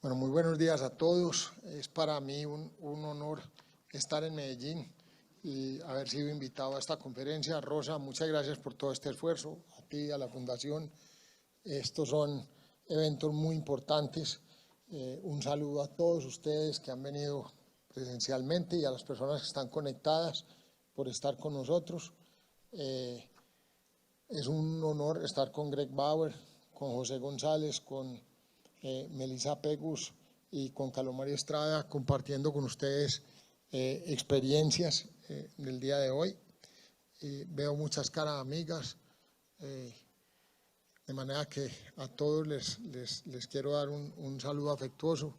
Bueno, muy buenos días a todos. Es para mí un honor estar en Medellín y haber sido invitado a esta conferencia. Rosa, muchas gracias por todo este esfuerzo, a ti, a la Fundación. Estos son eventos muy importantes. Un saludo a todos ustedes que han venido presencialmente y a las personas que están conectadas por estar con nosotros. Es un honor estar con Greg Bauer, con José González, con Melissa Pegus y con Carlos Mario Estrada, compartiendo con ustedes experiencias del día de hoy. Veo muchas caras amigas, de manera que a todos les quiero dar un saludo afectuoso.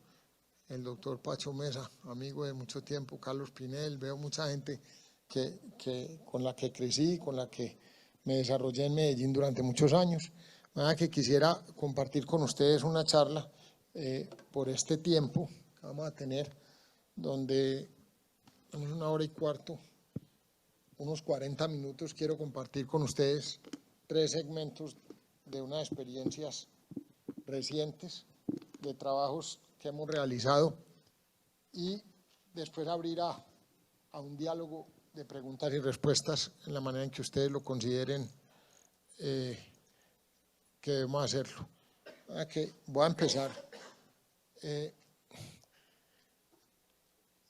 El doctor Pacho Mesa, amigo de mucho tiempo, Carlos Pinel, veo mucha gente con la que crecí, con la que me desarrollé en Medellín durante muchos años. Nada, que quisiera compartir con ustedes una charla por este tiempo que vamos a tener, donde en 1 hora y cuarto, unos 40 minutos, quiero compartir con ustedes 3 segmentos de unas experiencias recientes, de trabajos que hemos realizado, y después abrir a un diálogo de preguntas y respuestas en la manera en que ustedes lo consideren que debemos hacerlo. Voy a empezar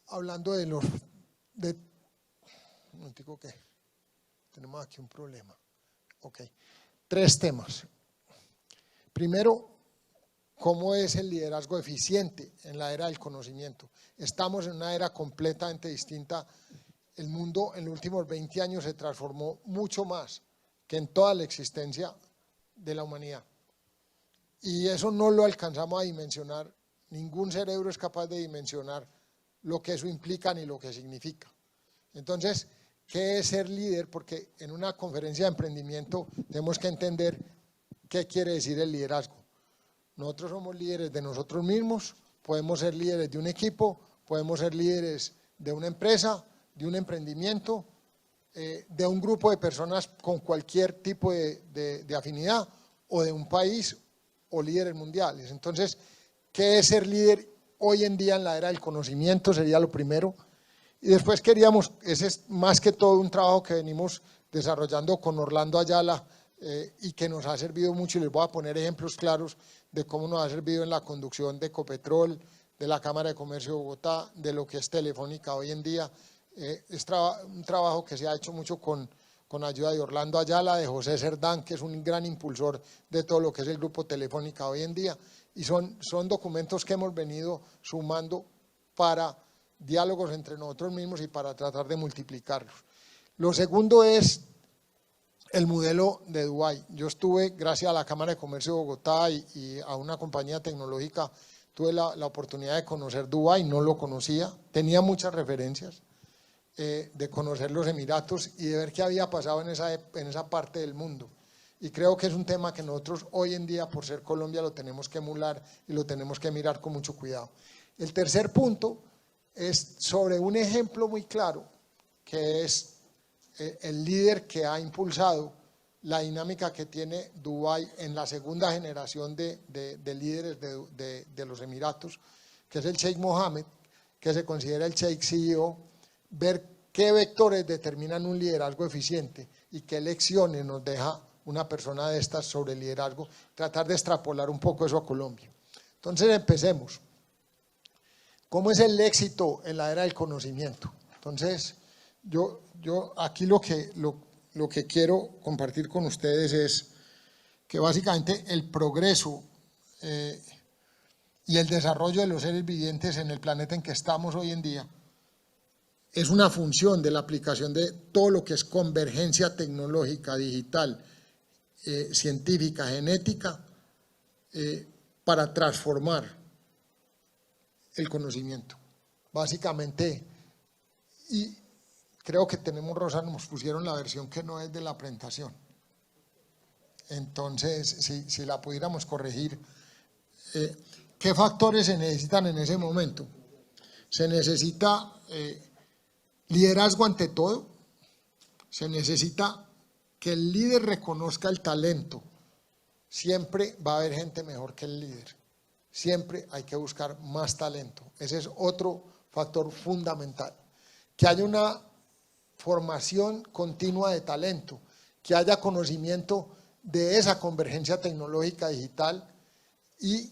hablando de un momentico que tenemos aquí un problema. Ok, 3 temas. Primero, ¿cómo es el liderazgo eficiente en la era del conocimiento? Estamos en una era completamente distinta. El mundo en los últimos 20 años se transformó mucho más que en toda la existencia de la humanidad. Y eso no lo alcanzamos a dimensionar, ningún cerebro es capaz de dimensionar lo que eso implica ni lo que significa. Entonces, ¿qué es ser líder? Porque en una conferencia de emprendimiento tenemos que entender qué quiere decir el liderazgo. Nosotros somos líderes de nosotros mismos, podemos ser líderes de un equipo, podemos ser líderes de una empresa, de un emprendimiento, de un grupo de personas con cualquier tipo de afinidad, o de un país, o líderes mundiales. Entonces, ¿qué es ser líder hoy en día en la era del conocimiento? Sería lo primero. Y después queríamos, ese es más que todo un trabajo que venimos desarrollando con Orlando Ayala y que nos ha servido mucho, y les voy a poner ejemplos claros de cómo nos ha servido en la conducción de Ecopetrol, de la Cámara de Comercio de Bogotá, de lo que es Telefónica hoy en día. Es un trabajo que se ha hecho mucho con ayuda de Orlando Ayala, de José Cerdán, que es un gran impulsor de todo lo que es el Grupo Telefónica hoy en día, y son documentos que hemos venido sumando para diálogos entre nosotros mismos y para tratar de multiplicarlos. Lo segundo es el modelo de Dubái. Yo estuve, gracias a la Cámara de Comercio de Bogotá y a una compañía tecnológica, tuve la oportunidad de conocer Dubái, no lo conocía, tenía muchas referencias, de conocer los Emiratos y de ver qué había pasado en esa parte del mundo. Y creo que es un tema que nosotros hoy en día, por ser Colombia, lo tenemos que emular y lo tenemos que mirar con mucho cuidado. El tercer punto es sobre un ejemplo muy claro, que es el líder que ha impulsado la dinámica que tiene Dubái en la segunda generación de líderes de los Emiratos, que es el Sheikh Mohammed, que se considera el Sheikh CEO. Ver qué vectores determinan un liderazgo eficiente y qué lecciones nos deja una persona de estas sobre el liderazgo, tratar de extrapolar un poco eso a Colombia. Entonces empecemos. ¿Cómo es el éxito en la era del conocimiento? Entonces, yo aquí lo que quiero compartir con ustedes es que básicamente el progreso y el desarrollo de los seres vivientes en el planeta en que estamos hoy en día es una función de la aplicación de todo lo que es convergencia tecnológica, digital, científica, genética, para transformar el conocimiento. Básicamente, y creo que tenemos, Rosa, nos pusieron la versión que no es de la presentación. Entonces, si la pudiéramos corregir, ¿qué factores se necesitan en ese momento? Se necesita liderazgo ante todo, se necesita que el líder reconozca el talento. Siempre va a haber gente mejor que el líder, siempre hay que buscar más talento. Ese es otro factor fundamental. Que haya una formación continua de talento, que haya conocimiento de esa convergencia tecnológica digital, y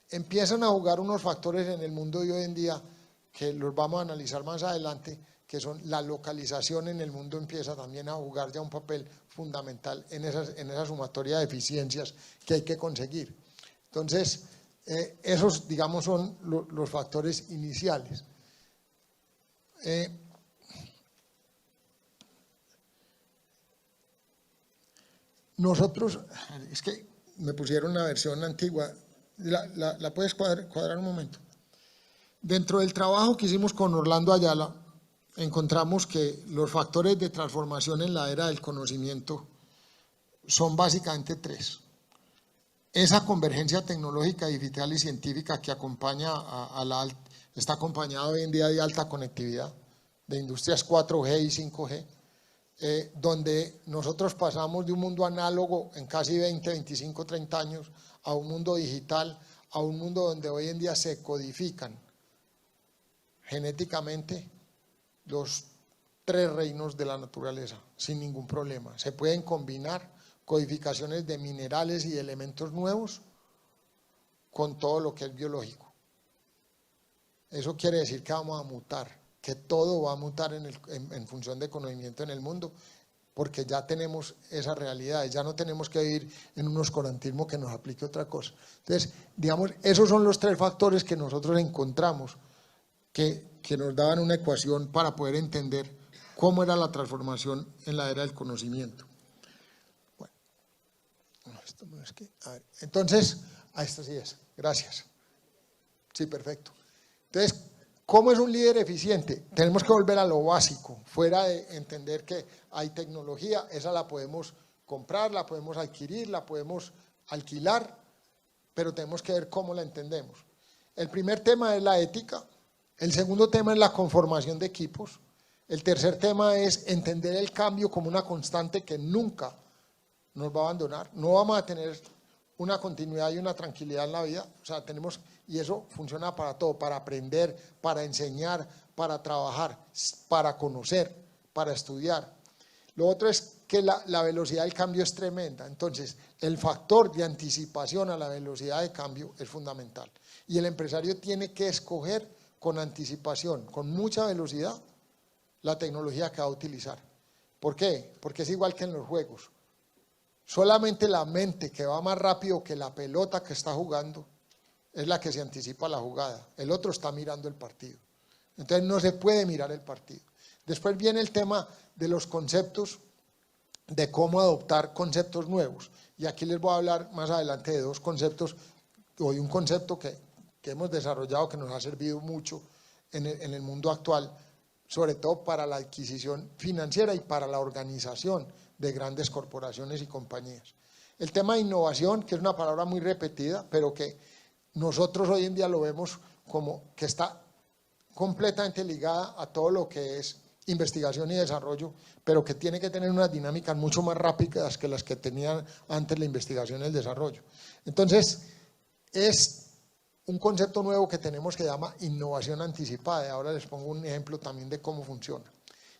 empiezan a jugar unos factores en el mundo de hoy en día que los vamos a analizar más adelante, que son la localización en el mundo. Empieza también a jugar ya un papel fundamental en esa sumatoria de eficiencias que hay que conseguir. Entonces, esos, digamos, son los factores iniciales. Nosotros, es que me pusieron una versión antigua, ¿la puedes cuadrar un momento? Dentro del trabajo que hicimos con Orlando Ayala, encontramos que los factores de transformación en la era del conocimiento son básicamente tres. Esa convergencia tecnológica, digital y científica que acompaña está acompañada hoy en día de alta conectividad, de industrias 4G y 5G, donde nosotros pasamos de un mundo análogo en casi 20, 25, 30 años a un mundo digital, a un mundo donde hoy en día se codifican genéticamente los tres reinos de la naturaleza sin ningún problema. Se pueden combinar codificaciones de minerales y de elementos nuevos con todo lo que es biológico. Eso quiere decir que vamos a mutar, que todo va a mutar en función de conocimiento en el mundo, porque ya tenemos esa realidad, ya no tenemos que vivir en un oscurantismo que nos aplique otra cosa. Entonces, digamos, esos son los tres factores que nosotros encontramos que nos daban una ecuación para poder entender cómo era la transformación en la era del conocimiento. Bueno, esto no es que, a ver, entonces, esto sí es, gracias. Sí, perfecto. Entonces, ¿cómo es un líder eficiente? Tenemos que volver a lo básico, fuera de entender que hay tecnología, esa la podemos comprar, la podemos adquirir, la podemos alquilar, pero tenemos que ver cómo la entendemos. El primer tema es la ética. El segundo tema es la conformación de equipos. El tercer tema es entender el cambio como una constante que nunca nos va a abandonar. No vamos a tener una continuidad y una tranquilidad en la vida. O sea, tenemos, y eso funciona para todo, para aprender, para enseñar, para trabajar, para conocer, para estudiar. Lo otro es que la velocidad del cambio es tremenda. Entonces, el factor de anticipación a la velocidad de cambio es fundamental. Y el empresario tiene que escoger con anticipación, con mucha velocidad, la tecnología que va a utilizar. ¿Por qué? Porque es igual que en los juegos. Solamente la mente que va más rápido que la pelota que está jugando es la que se anticipa la jugada. El otro está mirando el partido. Entonces no se puede mirar el partido. Después viene el tema de los conceptos, de cómo adoptar conceptos nuevos. Y aquí les voy a hablar más adelante de dos conceptos, o de un concepto que hemos desarrollado, que nos ha servido mucho en el mundo actual, sobre todo para la adquisición financiera y para la organización de grandes corporaciones y compañías. El tema de innovación, que es una palabra muy repetida, pero que nosotros hoy en día lo vemos como que está completamente ligada a todo lo que es investigación y desarrollo, pero que tiene que tener unas dinámicas mucho más rápidas que las que tenían antes la investigación y el desarrollo. Entonces, es un concepto nuevo que tenemos que se llama innovación anticipada, y ahora les pongo un ejemplo también de cómo funciona.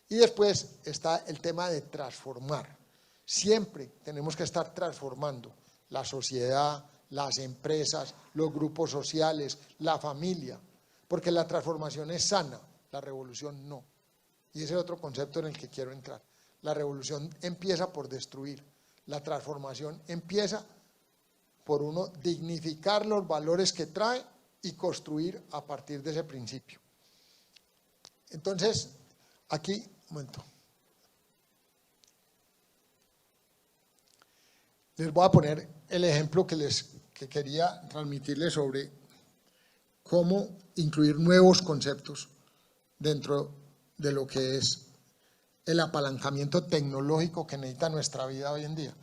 Y después está el tema de transformar. Siempre tenemos que estar transformando la sociedad, las empresas, los grupos sociales, la familia, porque la transformación es sana, la revolución no. Y ese es otro concepto en el que quiero entrar. La revolución empieza por destruir, la transformación empieza por uno dignificar los valores que trae y construir a partir de ese principio. Entonces, aquí, un momento. Les voy a poner el ejemplo que quería transmitirles sobre cómo incluir nuevos conceptos dentro de lo que es el apalancamiento tecnológico que necesita nuestra vida hoy en día.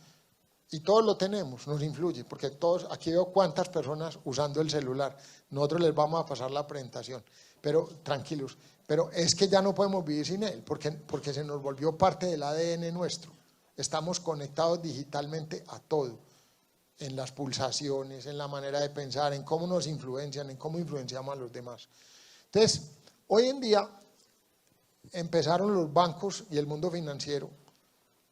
Y todos lo tenemos, nos influye, porque todos, aquí veo cuántas personas usando el celular. Nosotros les vamos a pasar la presentación, pero tranquilos, pero es que ya no podemos vivir sin él, porque se nos volvió parte del ADN nuestro. Estamos conectados digitalmente a todo. en las pulsaciones, en la manera de pensar, en cómo nos influencian, en cómo influenciamos a los demás. Entonces, hoy en día empezaron los bancos y el mundo financiero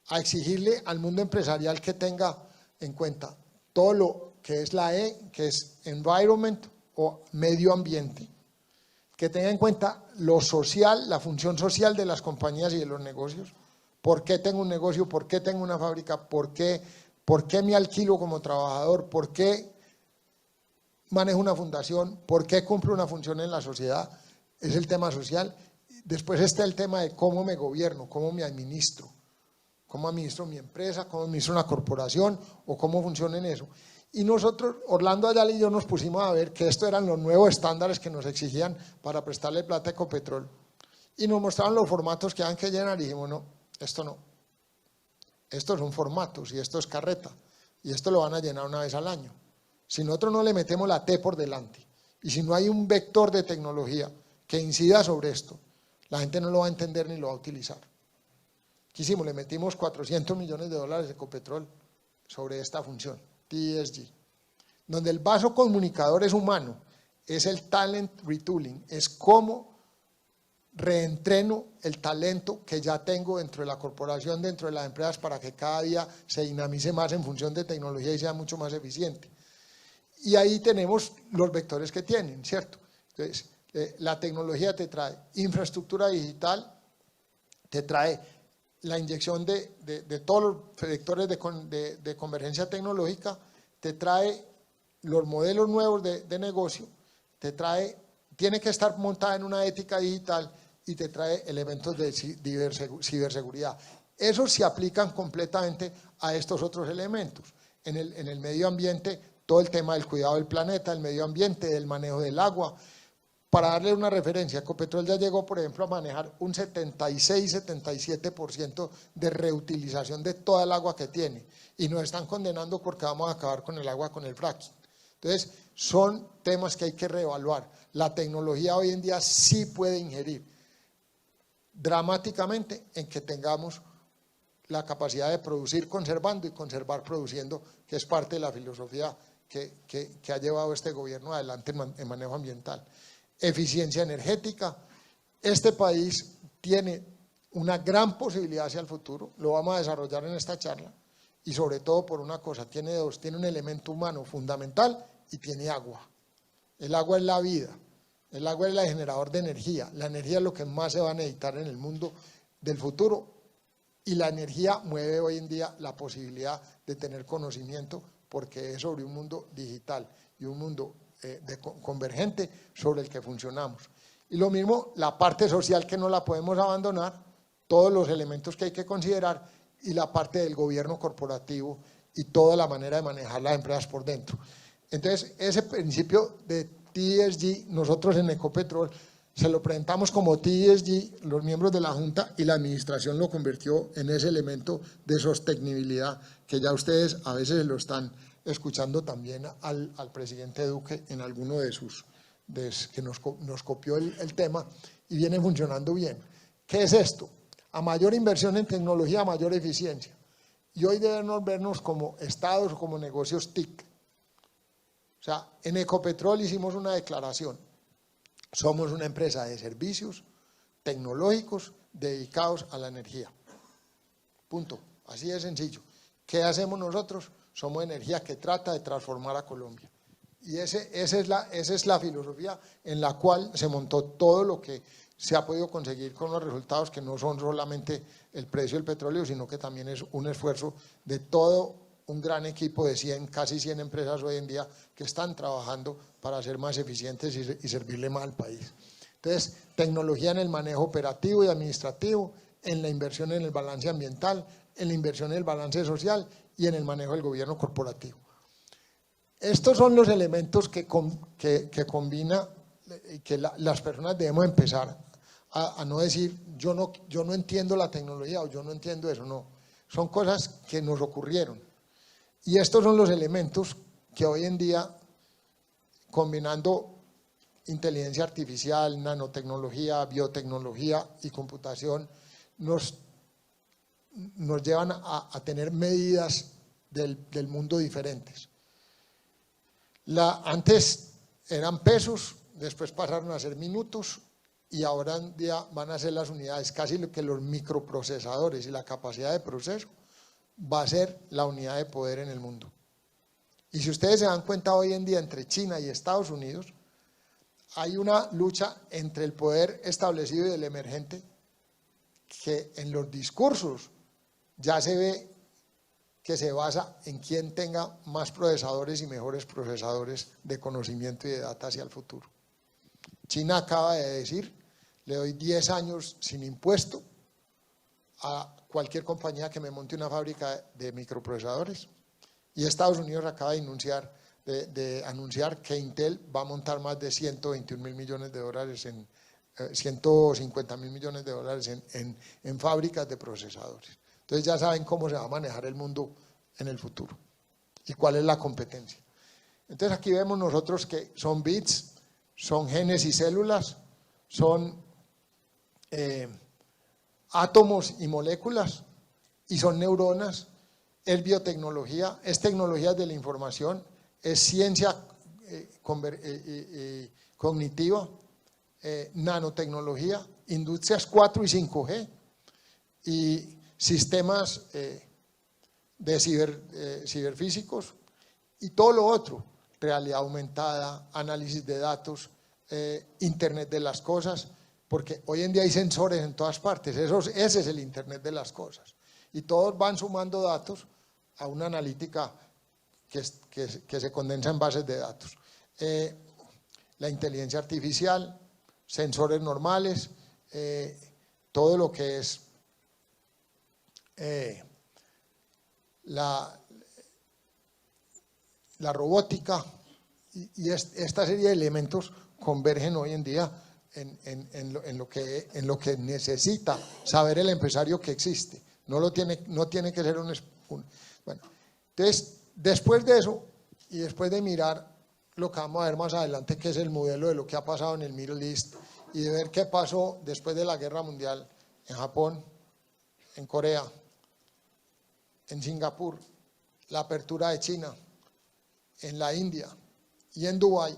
a exigirle al mundo empresarial que tenga en cuenta todo lo que es la E, que es environment o medio ambiente, que tenga en cuenta lo social, la función social de las compañías y de los negocios. ¿Por qué tengo un negocio? ¿Por qué tengo una fábrica? ¿Por qué me alquilo como trabajador? ¿Por qué manejo una fundación? ¿Por qué cumplo una función en la sociedad? Es el tema social. Después está el tema de cómo me gobierno, cómo me administro. ¿Cómo administro mi empresa? ¿Cómo administro una corporación? ¿O cómo funciona en eso? Y nosotros, Orlando Ayala y yo, nos pusimos a ver que estos eran los nuevos estándares que nos exigían para prestarle plata a Ecopetrol. Y nos mostraban los formatos que habían que llenar y dijimos, no, esto no. Estos son formatos y esto es carreta. Y esto lo van a llenar una vez al año. Si nosotros no le metemos la T por delante y si no hay un vector de tecnología que incida sobre esto, la gente no lo va a entender ni lo va a utilizar. ¿Qué hicimos? Le metimos $400 millones de Ecopetrol sobre esta función, TESG, donde el vaso comunicador es humano, es el talent retooling, es cómo reentreno el talento que ya tengo dentro de la corporación, dentro de las empresas, para que cada día se dinamice más en función de tecnología y sea mucho más eficiente. Y ahí tenemos los vectores que tienen, ¿cierto? Entonces, la tecnología te trae infraestructura digital, te trae la inyección de todos los vectores de convergencia tecnológica, te trae los modelos nuevos de negocio, tiene que estar montada en una ética digital y te trae elementos de ciberseguridad. Esos se aplican completamente a estos otros elementos. En el medio ambiente, todo el tema del cuidado del planeta, el medio ambiente, del manejo del agua. Para darle una referencia, Ecopetrol ya llegó, por ejemplo, a manejar un 76-77% de reutilización de toda el agua que tiene, y nos están condenando porque vamos a acabar con el agua con el fracking. Entonces, son temas que hay que reevaluar. La tecnología hoy en día sí puede ingerir dramáticamente en que tengamos la capacidad de producir conservando y conservar produciendo, que es parte de la filosofía que ha llevado este gobierno adelante en manejo ambiental. Eficiencia energética. Este país tiene una gran posibilidad hacia el futuro, lo vamos a desarrollar en esta charla, y sobre todo por una cosa, tiene un elemento humano fundamental y tiene agua. El agua es la vida, el agua es el generador de energía, la energía es lo que más se va a necesitar en el mundo del futuro, y la energía mueve hoy en día la posibilidad de tener conocimiento, porque es sobre un mundo digital y un mundo convergente sobre el que funcionamos. Y lo mismo, la parte social, que no la podemos abandonar, todos los elementos que hay que considerar, y la parte del gobierno corporativo y toda la manera de manejar las empresas por dentro. Entonces, ese principio de TESG, nosotros en Ecopetrol se lo presentamos como TESG, los miembros de la Junta y la Administración lo convirtió en ese elemento de sostenibilidad que ya ustedes a veces lo están escuchando también al presidente Duque en alguno de sus, que nos copió el tema, y viene funcionando bien. ¿Qué es esto? A mayor inversión en tecnología, mayor eficiencia. Y hoy debemos vernos como estados o como negocios TIC. O sea, en Ecopetrol hicimos una declaración. Somos una empresa de servicios tecnológicos dedicados a la energía. Punto. Así de sencillo. ¿Qué hacemos nosotros? Somos energía que trata de transformar a Colombia. Y esa es la filosofía en la cual se montó todo lo que se ha podido conseguir con los resultados, que no son solamente el precio del petróleo, sino que también es un esfuerzo de todo un gran equipo de casi 100 empresas hoy en día que están trabajando para ser más eficientes y servirle más al país. Entonces, tecnología en el manejo operativo y administrativo, en la inversión en el balance ambiental, en la inversión en el balance social y en el manejo del gobierno corporativo. Estos son los elementos que combina, que las personas debemos empezar a no decir yo no entiendo la tecnología o yo no entiendo eso, no. Son cosas que nos ocurrieron. Y estos son los elementos que hoy en día, combinando inteligencia artificial, nanotecnología, biotecnología y computación, nos llevan a tener medidas del mundo diferentes. Antes eran pesos, después pasaron a ser minutos y ahora en día van a ser las unidades, casi lo que los microprocesadores y la capacidad de proceso va a ser la unidad de poder en el mundo. Y si ustedes se dan cuenta hoy en día entre China y Estados Unidos, hay una lucha entre el poder establecido y el emergente que en los discursos ya se ve que se basa en quién tenga más procesadores y mejores procesadores de conocimiento y de data hacia el futuro. China acaba de decir, le doy 10 años sin impuesto a cualquier compañía que me monte una fábrica de microprocesadores. Y Estados Unidos acaba de anunciar que Intel va a montar más de 121.000 millones de dólares, 150.000 millones de dólares en fábricas de procesadores. Entonces ya saben cómo se va a manejar el mundo en el futuro y cuál es la competencia. Entonces aquí vemos nosotros que son bits, son genes y células, son átomos y moléculas y son neuronas. Es biotecnología, es tecnología de la información, es ciencia cognitiva, nanotecnología, industrias 4 y 5G y sistemas de ciberfísicos y todo lo otro, realidad aumentada, análisis de datos, Internet de las cosas, porque hoy en día hay sensores en todas partes, ese es el Internet de las cosas y todos van sumando datos a una analítica que se condensa en bases de datos. La inteligencia artificial, sensores normales, todo lo que es la robótica y esta serie de elementos convergen hoy en día en lo que necesita saber el empresario que existe. No tiene que ser bueno, entonces, después de eso y después de mirar lo que vamos a ver más adelante, que es el modelo de lo que ha pasado en el Middle East y de ver qué pasó después de la Guerra Mundial en Japón, en Corea, en Singapur, la apertura de China, en la India y en Dubái,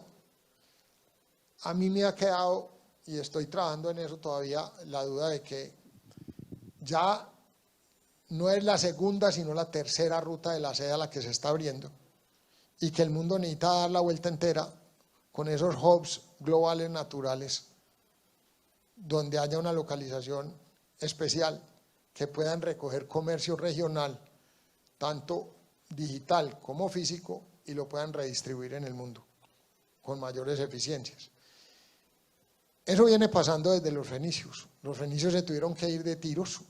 a mí me ha quedado, y estoy trabajando en eso todavía, la duda de que ya no es la segunda, sino la tercera ruta de la seda la que se está abriendo y que el mundo necesita dar la vuelta entera con esos hubs globales naturales donde haya una localización especial que puedan recoger comercio regional, tanto digital como físico, y lo puedan redistribuir en el mundo con mayores eficiencias. Eso viene pasando desde los fenicios. Los fenicios se tuvieron que ir de Tiros,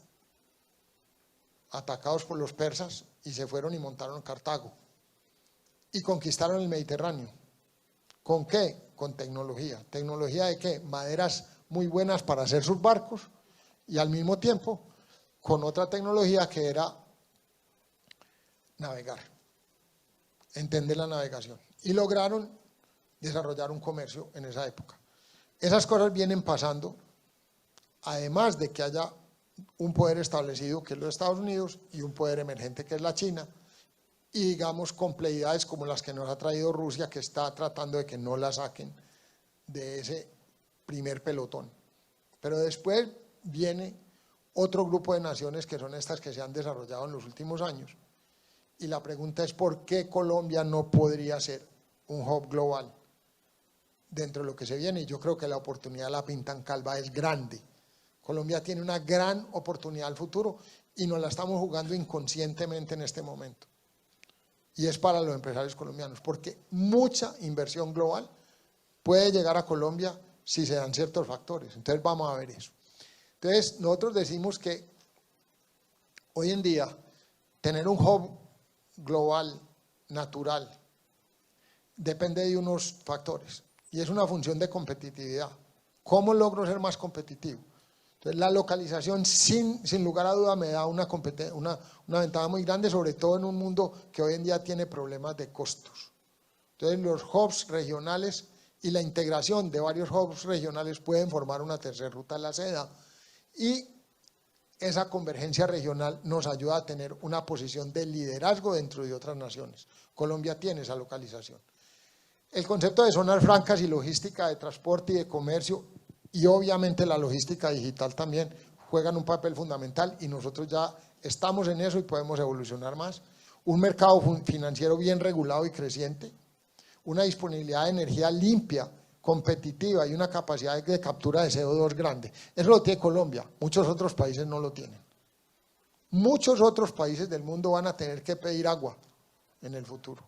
atacados por los persas, y se fueron y montaron Cartago y conquistaron el Mediterráneo. ¿Con qué? Con tecnología. ¿Tecnología de qué? Maderas muy buenas para hacer sus barcos y al mismo tiempo con otra tecnología que era navegar, entender la navegación, y lograron desarrollar un comercio en esa época. Esas cosas vienen pasando, además de que haya un poder establecido que es los Estados Unidos y un poder emergente que es la China, y digamos complejidades como las que nos ha traído Rusia, que está tratando de que no la saquen de ese primer pelotón. Pero después viene otro grupo de naciones que son estas que se han desarrollado en los últimos años, y la pregunta es ¿por qué Colombia no podría ser un hub global dentro de lo que se viene? Y yo creo que la oportunidad la pintan calva, es grande. Colombia tiene una gran oportunidad al futuro y nos la estamos jugando inconscientemente en este momento. Y es para los empresarios colombianos, porque mucha inversión global puede llegar a Colombia si se dan ciertos factores. Entonces vamos a ver eso. Entonces nosotros decimos que hoy en día tener un hub global, natural, depende de unos factores y es una función de competitividad. ¿Cómo logro ser más competitivo? Entonces la localización sin lugar a duda me da una ventaja muy grande, sobre todo en un mundo que hoy en día tiene problemas de costos. Entonces los hubs regionales y la integración de varios hubs regionales pueden formar una tercera ruta de la seda, y esa convergencia regional nos ayuda a tener una posición de liderazgo dentro de otras naciones. Colombia tiene esa localización. El concepto de zonas francas y logística de transporte y de comercio, y obviamente la logística digital también, juegan un papel fundamental y nosotros ya estamos en eso y podemos evolucionar más. Un mercado financiero bien regulado y creciente, una disponibilidad de energía limpia, competitiva y una capacidad de captura de CO2 grande. Eso lo tiene Colombia, muchos otros países no lo tienen. Muchos otros países del mundo van a tener que pedir agua en el futuro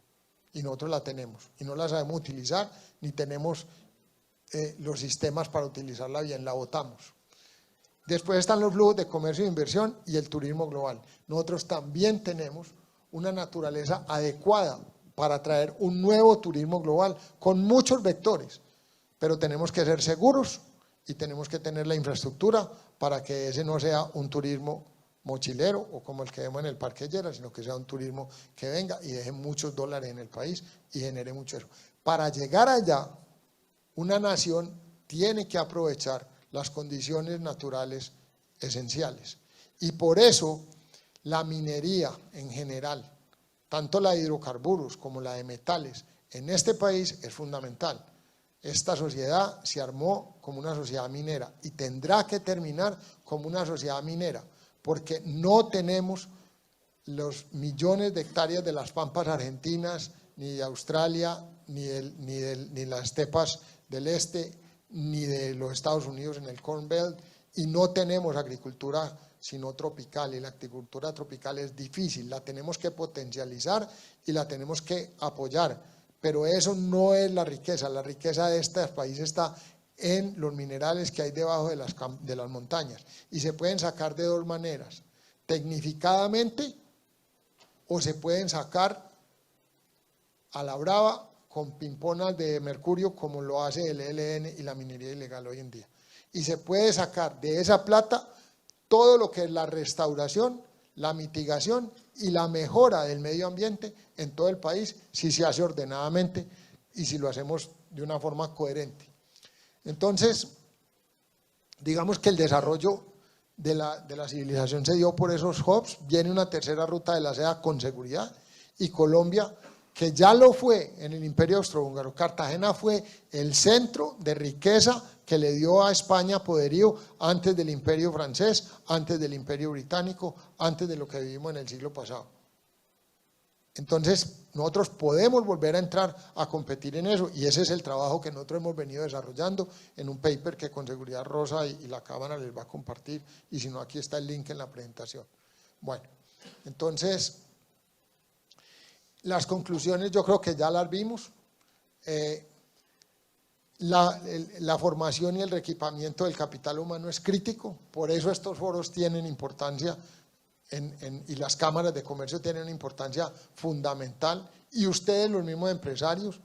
y nosotros la tenemos y no la sabemos utilizar ni tenemos los sistemas para utilizarla bien, la botamos. Después están los flujos de comercio e inversión y el turismo global. Nosotros también tenemos una naturaleza adecuada para atraer un nuevo turismo global con muchos vectores, pero tenemos que ser seguros y tenemos que tener la infraestructura para que ese no sea un turismo mochilero o como el que vemos en el Parque Lleras, sino que sea un turismo que venga y deje muchos dólares en el país y genere mucho eso. Para llegar allá, una nación tiene que aprovechar las condiciones naturales esenciales. Y por eso la minería en general, tanto la de hidrocarburos como la de metales, en este país es fundamental. Esta sociedad se armó como una sociedad minera y tendrá que terminar como una sociedad minera, porque no tenemos los millones de hectáreas de las pampas argentinas, ni de Australia, ni las estepas del este, ni de los Estados Unidos en el Corn Belt, y no tenemos agricultura sino tropical, y la agricultura tropical es difícil, la tenemos que potencializar y la tenemos que apoyar, pero eso no es la riqueza de este país está en los minerales que hay debajo de las montañas, y se pueden sacar de dos maneras, tecnificadamente o se pueden sacar a la brava con pimponas de mercurio como lo hace el ELN y la minería ilegal hoy en día. Y se puede sacar de esa plata todo lo que es la restauración, la mitigación y la mejora del medio ambiente en todo el país si se hace ordenadamente y si lo hacemos de una forma coherente. Entonces, digamos que el desarrollo de la civilización se dio por esos hubs, viene una tercera ruta de la seda con seguridad y Colombia, que ya lo fue en el Imperio Austrohúngaro, Cartagena fue el centro de riqueza que le dio a España poderío antes del Imperio francés, antes del Imperio británico, antes de lo que vivimos en el siglo pasado. Entonces, nosotros podemos volver a entrar a competir en eso y ese es el trabajo que nosotros hemos venido desarrollando en un paper que con seguridad Rosa y la Cámara les va a compartir y si no, aquí está el link en la presentación. Bueno, entonces, las conclusiones yo creo que ya las vimos. La formación y el reequipamiento del capital humano es crítico, por eso estos foros tienen importancia y las cámaras de comercio tienen una importancia fundamental y ustedes los mismos empresarios,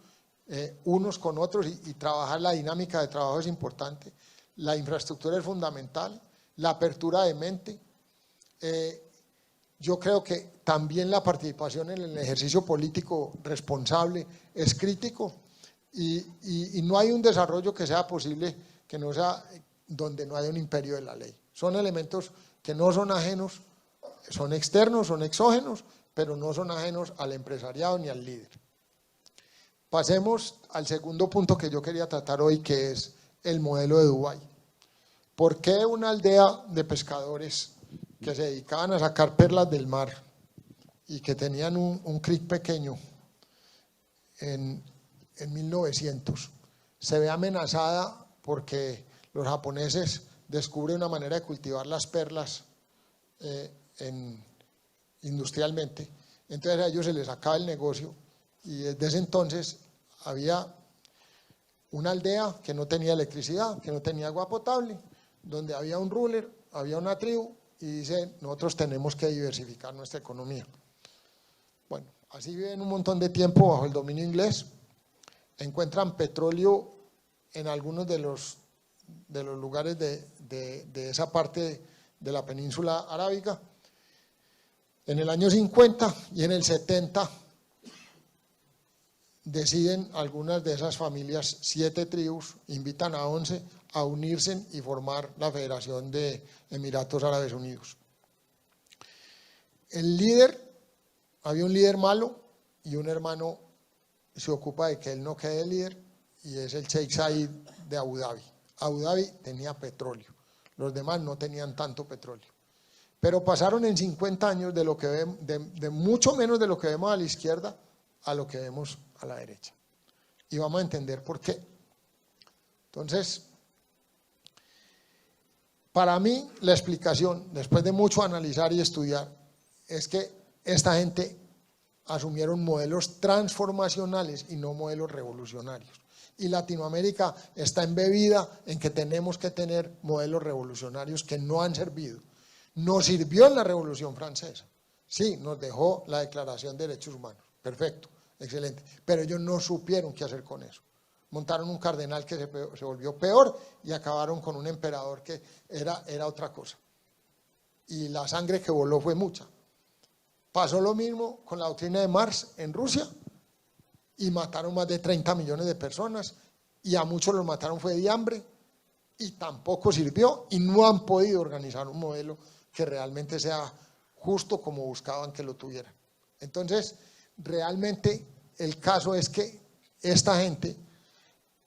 unos con otros y trabajar la dinámica de trabajo es importante, la infraestructura es fundamental, la apertura de mente, yo creo que también la participación en el ejercicio político responsable es crítico y no hay un desarrollo que sea posible que no sea donde no haya un imperio de la ley. Son elementos que no son ajenos, son externos, son exógenos, pero no son ajenos al empresariado ni al líder. Pasemos al segundo punto que yo quería tratar hoy, que es el modelo de Dubái. ¿Por qué una aldea de pescadores que se dedicaban a sacar perlas del mar y que tenían un creek pequeño en 1900 se ve amenazada porque los japoneses descubren una manera de cultivar las perlas industrialmente, entonces a ellos se les acaba el negocio y desde ese entonces había una aldea que no tenía electricidad, que no tenía agua potable, donde había un ruler, había una tribu y dice, nosotros tenemos que diversificar nuestra economía. Bueno, así viven un montón de tiempo bajo el dominio inglés, encuentran petróleo en algunos de los lugares de esa parte de la península arábiga. En el año 50 y en el 70 deciden algunas de esas familias, 7 tribus, invitan a 11 a unirse y formar la Federación de Emiratos Árabes Unidos. El líder, había un líder malo y un hermano se ocupa de que él no quede líder y es el Sheikh Zayed de Abu Dhabi. Abu Dhabi tenía petróleo, los demás no tenían tanto petróleo. Pero pasaron en 50 años de, lo que de mucho menos de lo que vemos a la izquierda a lo que vemos a la derecha. Y vamos a entender por qué. Entonces, para mí la explicación, después de mucho analizar y estudiar, es que esta gente asumieron modelos transformacionales y no modelos revolucionarios. Y Latinoamérica está embebida en que tenemos que tener modelos revolucionarios que no han servido. Nos sirvió en la Revolución Francesa, sí, nos dejó la Declaración de Derechos Humanos, perfecto, excelente, pero ellos no supieron qué hacer con eso. Montaron un cardenal que se volvió peor y acabaron con un emperador que era otra cosa. Y la sangre que voló fue mucha. Pasó lo mismo con la doctrina de Marx en Rusia y mataron más de 30 millones de personas y a muchos los mataron fue de hambre y tampoco sirvió y no han podido organizar un modelo que realmente sea justo como buscaban que lo tuvieran. Entonces, realmente el caso es que esta gente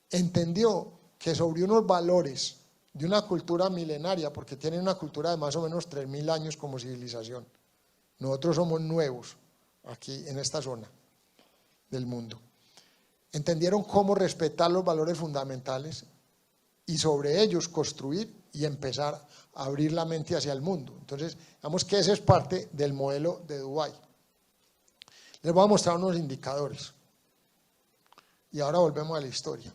entendió que sobre unos valores de una cultura milenaria, porque tienen una cultura de más o menos 3000 años como civilización, nosotros somos nuevos aquí en esta zona del mundo, entendieron cómo respetar los valores fundamentales y sobre ellos construir y empezar a abrir la mente hacia el mundo. Entonces, digamos que ese es parte del modelo de Dubái. Les voy a mostrar unos indicadores y ahora volvemos a la historia.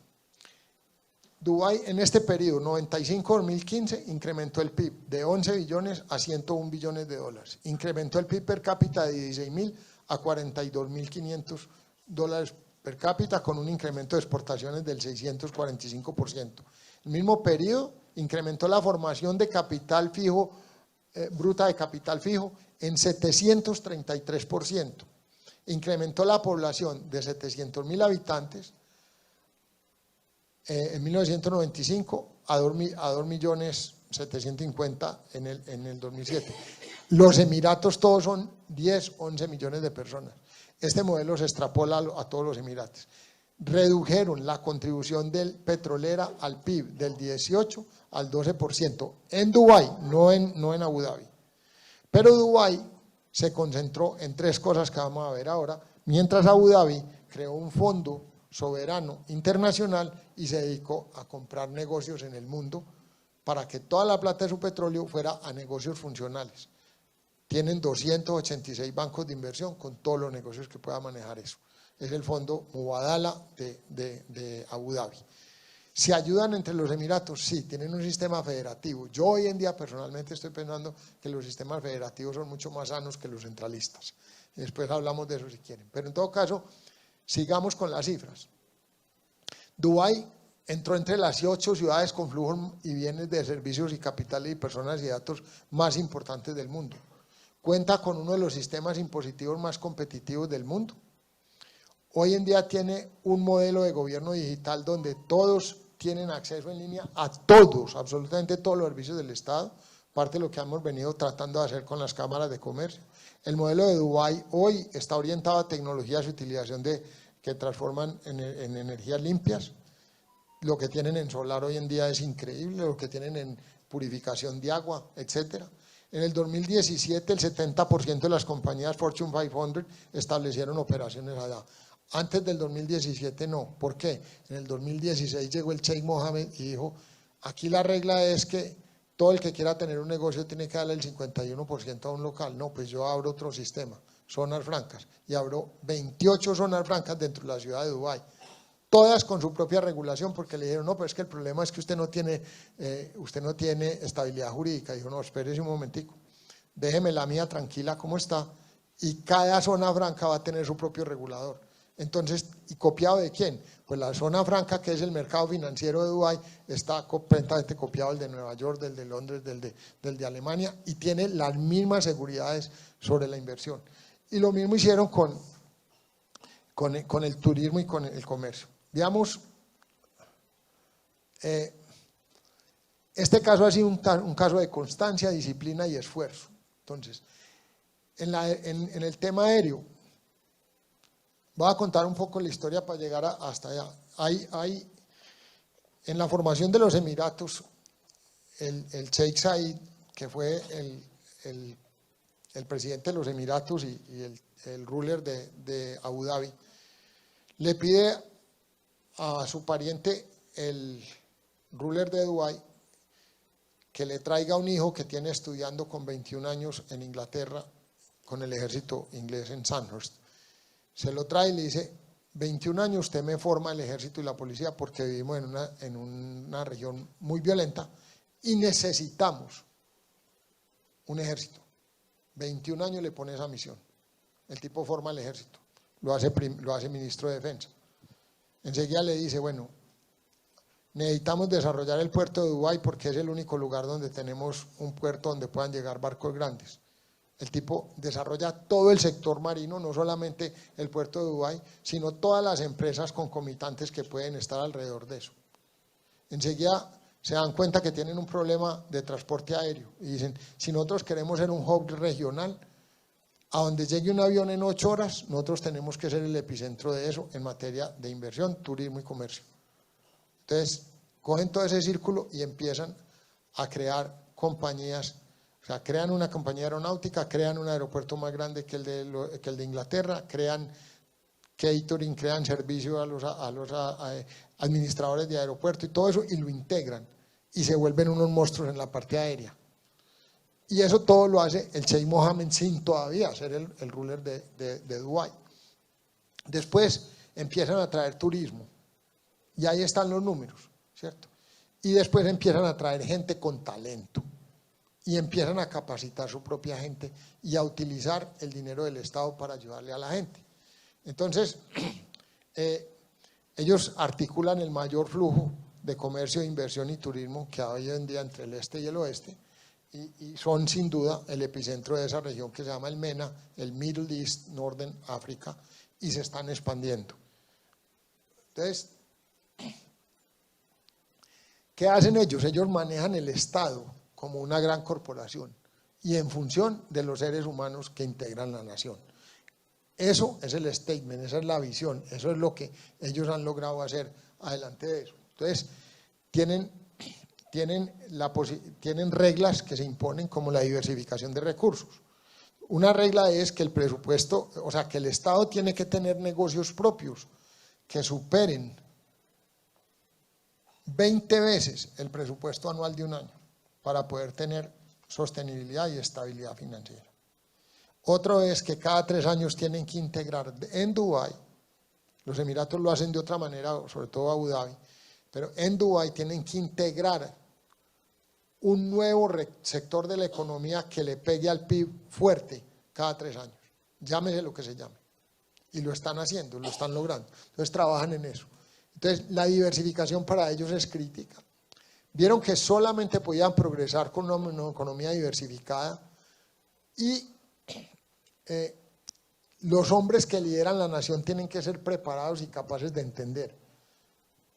Dubái en este periodo 95-2015 incrementó el PIB de 11 billones a 101 billones de dólares, incrementó el PIB per cápita de 16.000 a 42.500 dólares per cápita con un incremento de exportaciones del 645%. El mismo periodo incrementó la formación de capital fijo, bruta de capital fijo en 733%, incrementó la población de 700.000 habitantes en 1995 a 2.750.000 en el 2007. Los Emiratos todos son 10, 11 millones de personas. Este modelo se extrapola a todos los Emiratos. Redujeron la contribución del petrolera al PIB del 18 al 12% en Dubái, no en Abu Dhabi. Pero Dubái se concentró en tres cosas que vamos a ver ahora, mientras Abu Dhabi creó un fondo soberano internacional y se dedicó a comprar negocios en el mundo para que toda la plata de su petróleo fuera a negocios funcionales. Tienen 286 bancos de inversión con todos los negocios que pueda manejar eso. Es el fondo Mubadala de Abu Dhabi. ¿Se ayudan entre los Emiratos? Sí, tienen un sistema federativo. Yo hoy en día personalmente estoy pensando que los sistemas federativos son mucho más sanos que los centralistas. Después hablamos de eso si quieren. Pero en todo caso, sigamos con las cifras. Dubái entró entre las 8 ciudades con flujos y bienes de servicios y capitales y personas y datos más importantes del mundo. Cuenta con uno de los sistemas impositivos más competitivos del mundo. Hoy en día tiene un modelo de gobierno digital donde todos tienen acceso en línea a todos, absolutamente todos los servicios del Estado, parte de lo que hemos venido tratando de hacer con las cámaras de comercio. El modelo de Dubái hoy está orientado a tecnologías de utilización que transforman en energías limpias. Lo que tienen en solar hoy en día es increíble, lo que tienen en purificación de agua, etcétera. En el 2017 el 70% de las compañías Fortune 500 establecieron operaciones allá. Antes del 2017 no. ¿Por qué? En el 2016 llegó el Sheikh Mohammed y dijo, aquí la regla es que todo el que quiera tener un negocio tiene que darle el 51% a un local. No, pues yo abro otro sistema, zonas francas, y abro 28 zonas francas dentro de la ciudad de Dubái. Todas con su propia regulación, porque le dijeron, no, pero es que el problema es que usted no tiene estabilidad jurídica. Dijo, no, espérese un momentico, déjeme la mía tranquila como está, y cada zona franca va a tener su propio regulador. Entonces, ¿y copiado de quién? Pues la zona franca, que es el mercado financiero de Dubái, está completamente copiado del de Nueva York, del de Londres, del de Alemania, y tiene las mismas seguridades sobre la inversión. Y lo mismo hicieron con el turismo y con el comercio. Veamos, este caso ha sido un caso de constancia, disciplina y esfuerzo. Entonces, en el tema aéreo, Voy a contar un poco la historia para llegar hasta allá. En la formación de los Emiratos, el Sheikh Zayed, que fue el presidente de los Emiratos y el ruler de Abu Dhabi, le pide a su pariente, el ruler de Dubái, que le traiga un hijo que tiene estudiando con 21 años en Inglaterra con el ejército inglés en Sandhurst. Se lo trae y le dice: 21 años usted me forma el ejército y la policía porque vivimos en una región muy violenta y necesitamos un ejército. 21 años le pone esa misión. El tipo forma el ejército, lo hace ministro de Defensa. Enseguida le dice: bueno, necesitamos desarrollar el puerto de Dubái porque es el único lugar donde tenemos un puerto donde puedan llegar barcos grandes. El tipo desarrolla todo el sector marino, no solamente el puerto de Dubái, sino todas las empresas concomitantes que pueden estar alrededor de eso. Enseguida se dan cuenta que tienen un problema de transporte aéreo y dicen: si nosotros queremos ser un hub regional, a donde llegue un avión en 8 horas, nosotros tenemos que ser el epicentro de eso en materia de inversión, turismo y comercio. Entonces, cogen todo ese círculo y empiezan a crear compañías. O sea, crean una compañía aeronáutica, crean un aeropuerto más grande que el de Inglaterra, crean catering, crean servicio a los administradores de aeropuerto y todo eso, y lo integran y se vuelven unos monstruos en la parte aérea. Y eso todo lo hace el Sheikh Mohammed sin todavía ser el ruler de Dubái. Después empiezan a traer turismo y ahí están los números, ¿cierto? Y después empiezan a traer gente con talento y empiezan a capacitar su propia gente y a utilizar el dinero del Estado para ayudarle a la gente. Entonces, ellos articulan el mayor flujo de comercio, inversión y turismo que hay hoy en día entre el este y el oeste, y son sin duda el epicentro de esa región que se llama el MENA, el Middle East, Northern Africa, y se están expandiendo. Entonces, ¿qué hacen ellos? Ellos manejan el Estado como una gran corporación y en función de los seres humanos que integran la nación. Eso es el statement, esa es la visión, eso es lo que ellos han logrado hacer adelante de eso. Entonces, tienen reglas que se imponen como la diversificación de recursos. Una regla es que el presupuesto, o sea, que el Estado tiene que tener negocios propios que superen 20 veces el presupuesto anual de un año para poder tener sostenibilidad y estabilidad financiera. Otro es que cada 3 años tienen que integrar en Dubái, los Emiratos lo hacen de otra manera, sobre todo Abu Dhabi, pero en Dubái tienen que integrar un nuevo sector de la economía que le pegue al PIB fuerte cada 3 años, llámese lo que se llame, y lo están haciendo, lo están logrando, entonces trabajan en eso. Entonces la diversificación para ellos es crítica. Vieron que solamente podían progresar con una economía diversificada y los hombres que lideran la nación tienen que ser preparados y capaces de entender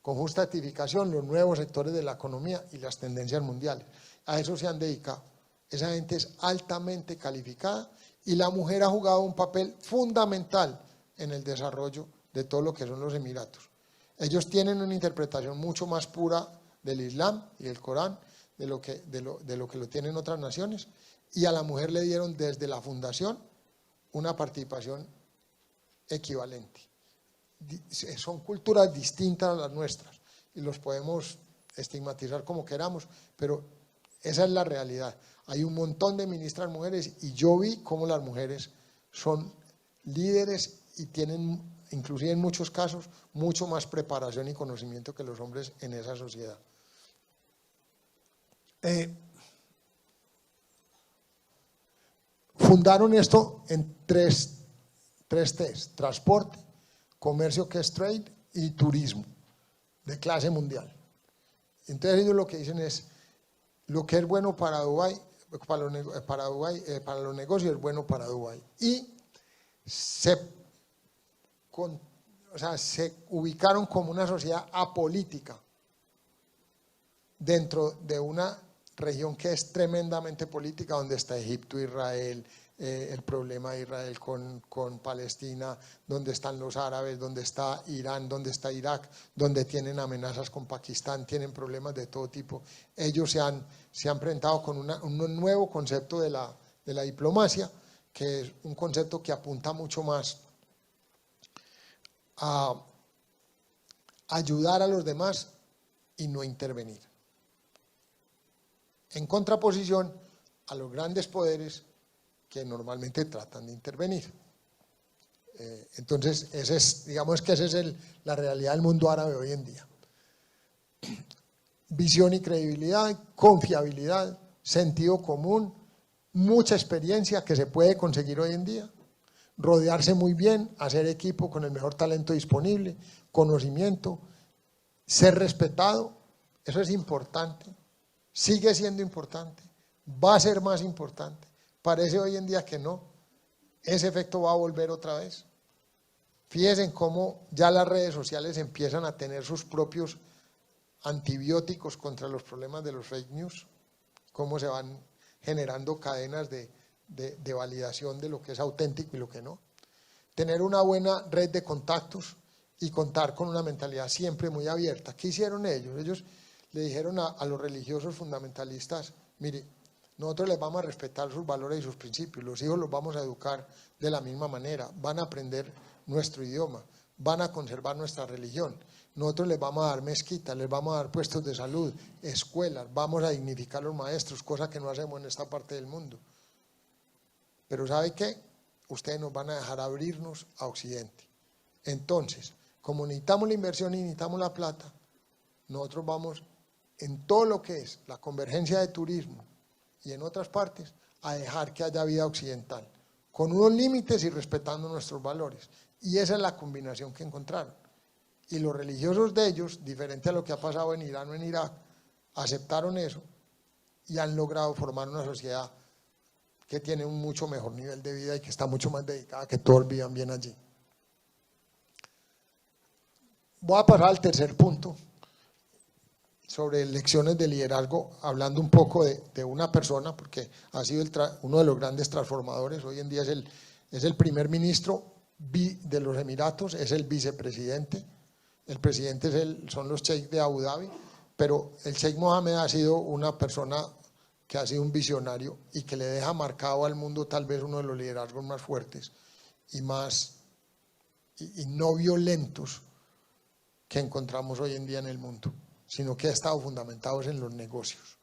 con justa justificación los nuevos sectores de la economía y las tendencias mundiales. A eso se han dedicado. Esa gente es altamente calificada y la mujer ha jugado un papel fundamental en el desarrollo de todo lo que son los Emiratos. Ellos tienen una interpretación mucho más pura del Islam y del Corán de lo que lo tienen otras naciones, y a la mujer le dieron desde la fundación una participación equivalente. Son culturas distintas a las nuestras y los podemos estigmatizar como queramos, pero esa es la realidad. Hay un montón de ministras mujeres y yo vi cómo las mujeres son líderes y tienen, inclusive en muchos casos, mucho más preparación y conocimiento que los hombres en esa sociedad. Fundaron esto en tres T's: transporte, comercio, que es trade, y turismo de clase mundial. Entonces ellos lo que dicen es: lo que es bueno para Dubái, para los negocios es bueno para Dubái. Y se ubicaron como una sociedad apolítica dentro de una región que es tremendamente política, donde está Egipto, Israel, el problema de Israel con Palestina, donde están los árabes, donde está Irán, donde está Irak, donde tienen amenazas con Pakistán, tienen problemas de todo tipo. Ellos se han presentado con un nuevo concepto de la diplomacia, que es un concepto que apunta mucho más a ayudar a los demás y no intervenir. En contraposición a los grandes poderes que normalmente tratan de intervenir. Entonces, digamos que esa es la realidad del mundo árabe hoy en día. Visión y credibilidad, confiabilidad, sentido común, mucha experiencia que se puede conseguir hoy en día, rodearse muy bien, hacer equipo con el mejor talento disponible, conocimiento, ser respetado, eso es importante, sigue siendo importante, va a ser más importante. Parece hoy en día que no, ese efecto va a volver otra vez. Fíjense en cómo ya las redes sociales empiezan a tener sus propios antibióticos contra los problemas de los fake news, cómo se van generando cadenas de validación de lo que es auténtico y lo que no. Tener una buena red de contactos y contar con una mentalidad siempre muy abierta. ¿Qué hicieron ellos? Ellos le dijeron a los religiosos fundamentalistas, mire, nosotros les vamos a respetar sus valores y sus principios, los hijos los vamos a educar de la misma manera, van a aprender nuestro idioma, van a conservar nuestra religión, nosotros les vamos a dar mezquitas, les vamos a dar puestos de salud, escuelas, vamos a dignificar a los maestros, cosa que no hacemos en esta parte del mundo. Pero ¿sabe qué? Ustedes nos van a dejar abrirnos a Occidente. Entonces, como necesitamos la inversión y necesitamos la plata, nosotros vamos en todo lo que es la convergencia de turismo y en otras partes a dejar que haya vida occidental, con unos límites y respetando nuestros valores. Y esa es la combinación que encontraron. Y los religiosos de ellos, diferente a lo que ha pasado en Irán o en Irak, aceptaron eso y han logrado formar una sociedad que tiene un mucho mejor nivel de vida y que está mucho más dedicada a que todos vivan bien allí. Voy a pasar al tercer punto, sobre lecciones de liderazgo, hablando un poco de una persona, porque ha sido uno de los grandes transformadores. Hoy en día es el primer ministro de los Emiratos, es el vicepresidente, el presidente son los sheikhs de Abu Dhabi, pero el Sheikh Mohammed ha sido una persona que ha sido un visionario y que le deja marcado al mundo tal vez uno de los liderazgos más fuertes y no violentos que encontramos hoy en día en el mundo, sino que ha estado fundamentados en los negocios.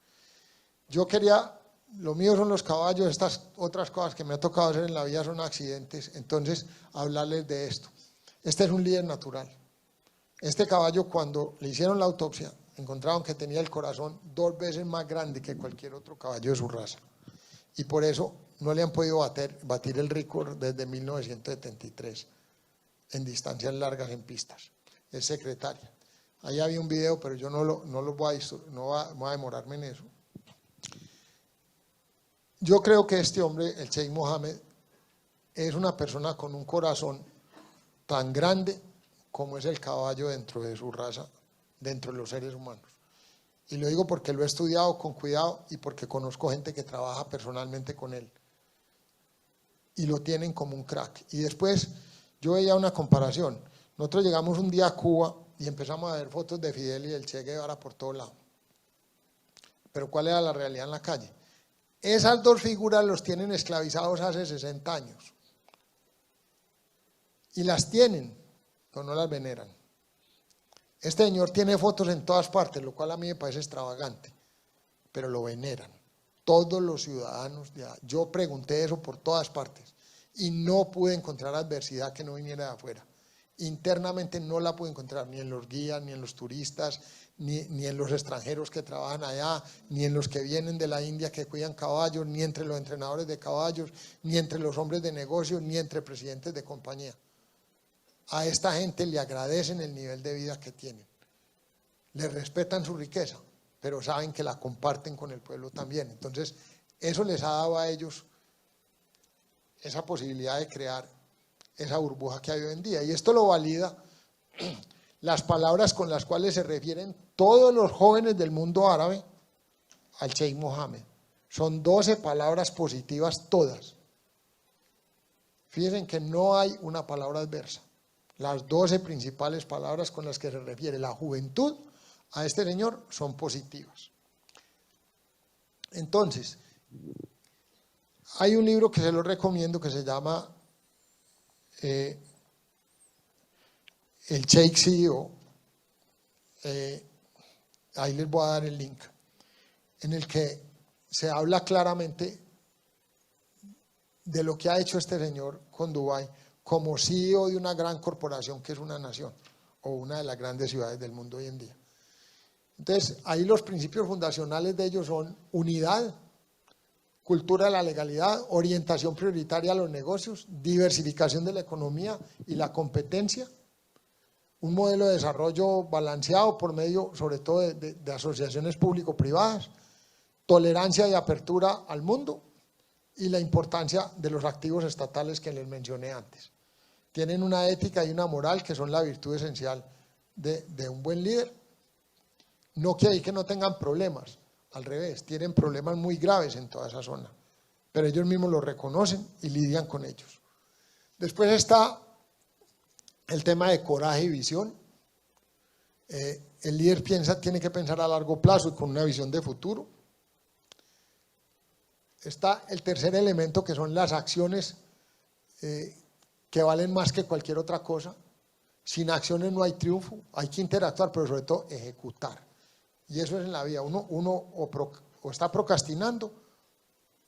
Lo mío son los caballos, estas otras cosas que me ha tocado hacer en la vida son accidentes, entonces hablarles de esto. Este es un líder natural. Este caballo, cuando le hicieron la autopsia, encontraron que tenía el corazón 2 veces más grande que cualquier otro caballo de su raza. Y por eso no le han podido batir el récord desde 1973 en distancias largas en pistas. Es secretaria. Ahí había un video, pero yo no voy a demorarme en eso. Yo creo que este hombre, el Sheikh Mohammed, es una persona con un corazón tan grande como es el caballo dentro de su raza, dentro de los seres humanos. Y lo digo porque lo he estudiado con cuidado y porque conozco gente que trabaja personalmente con él. Y lo tienen como un crack. Y después yo veía una comparación. Nosotros llegamos un día a Cuba y empezamos a ver fotos de Fidel y del Che Guevara por todo lado. Pero ¿cuál era la realidad en la calle? Esas dos figuras los tienen esclavizados hace 60 años. Y las tienen, pero no las veneran. Este señor tiene fotos en todas partes, lo cual a mí me parece extravagante, pero lo veneran. Todos los ciudadanos de allá. Yo pregunté eso por todas partes y no pude encontrar adversidad que no viniera de afuera. Internamente no la pude encontrar, ni en los guías, ni en los turistas, ni en los extranjeros que trabajan allá, ni en los que vienen de la India que cuidan caballos, ni entre los entrenadores de caballos, ni entre los hombres de negocio, ni entre presidentes de compañía. A esta gente le agradecen el nivel de vida que tienen, le respetan su riqueza, pero saben que la comparten con el pueblo también. Entonces, eso les ha dado a ellos esa posibilidad de crear esa burbuja que hay hoy en día. Y esto lo valida las palabras con las cuales se refieren todos los jóvenes del mundo árabe al Sheikh Mohammed. Son 12 palabras positivas todas. Fíjense en que no hay una palabra adversa. Las 12 principales palabras con las que se refiere la juventud a este señor son positivas. Entonces, hay un libro que se lo recomiendo que se llama El Shake CEO. Ahí les voy a dar el link, en el que se habla claramente de lo que ha hecho este señor con Dubái como CEO de una gran corporación que es una nación o una de las grandes ciudades del mundo hoy en día. Entonces, ahí los principios fundacionales de ellos son unidad, cultura de la legalidad, orientación prioritaria a los negocios, diversificación de la economía y la competencia, un modelo de desarrollo balanceado por medio, sobre todo, de asociaciones público-privadas, tolerancia y apertura al mundo y la importancia de los activos estatales que les mencioné antes. Tienen una ética y una moral que son la virtud esencial de un buen líder. No quiere decir que no tengan problemas, al revés, tienen problemas muy graves en toda esa zona, pero ellos mismos lo reconocen y lidian con ellos. Después está el tema de coraje y visión. El líder tiene que pensar a largo plazo y con una visión de futuro. Está el tercer elemento, que son las acciones que valen más que cualquier otra cosa. Sin acciones no hay triunfo, hay que interactuar, pero sobre todo ejecutar. Y eso es en la vida, uno o está procrastinando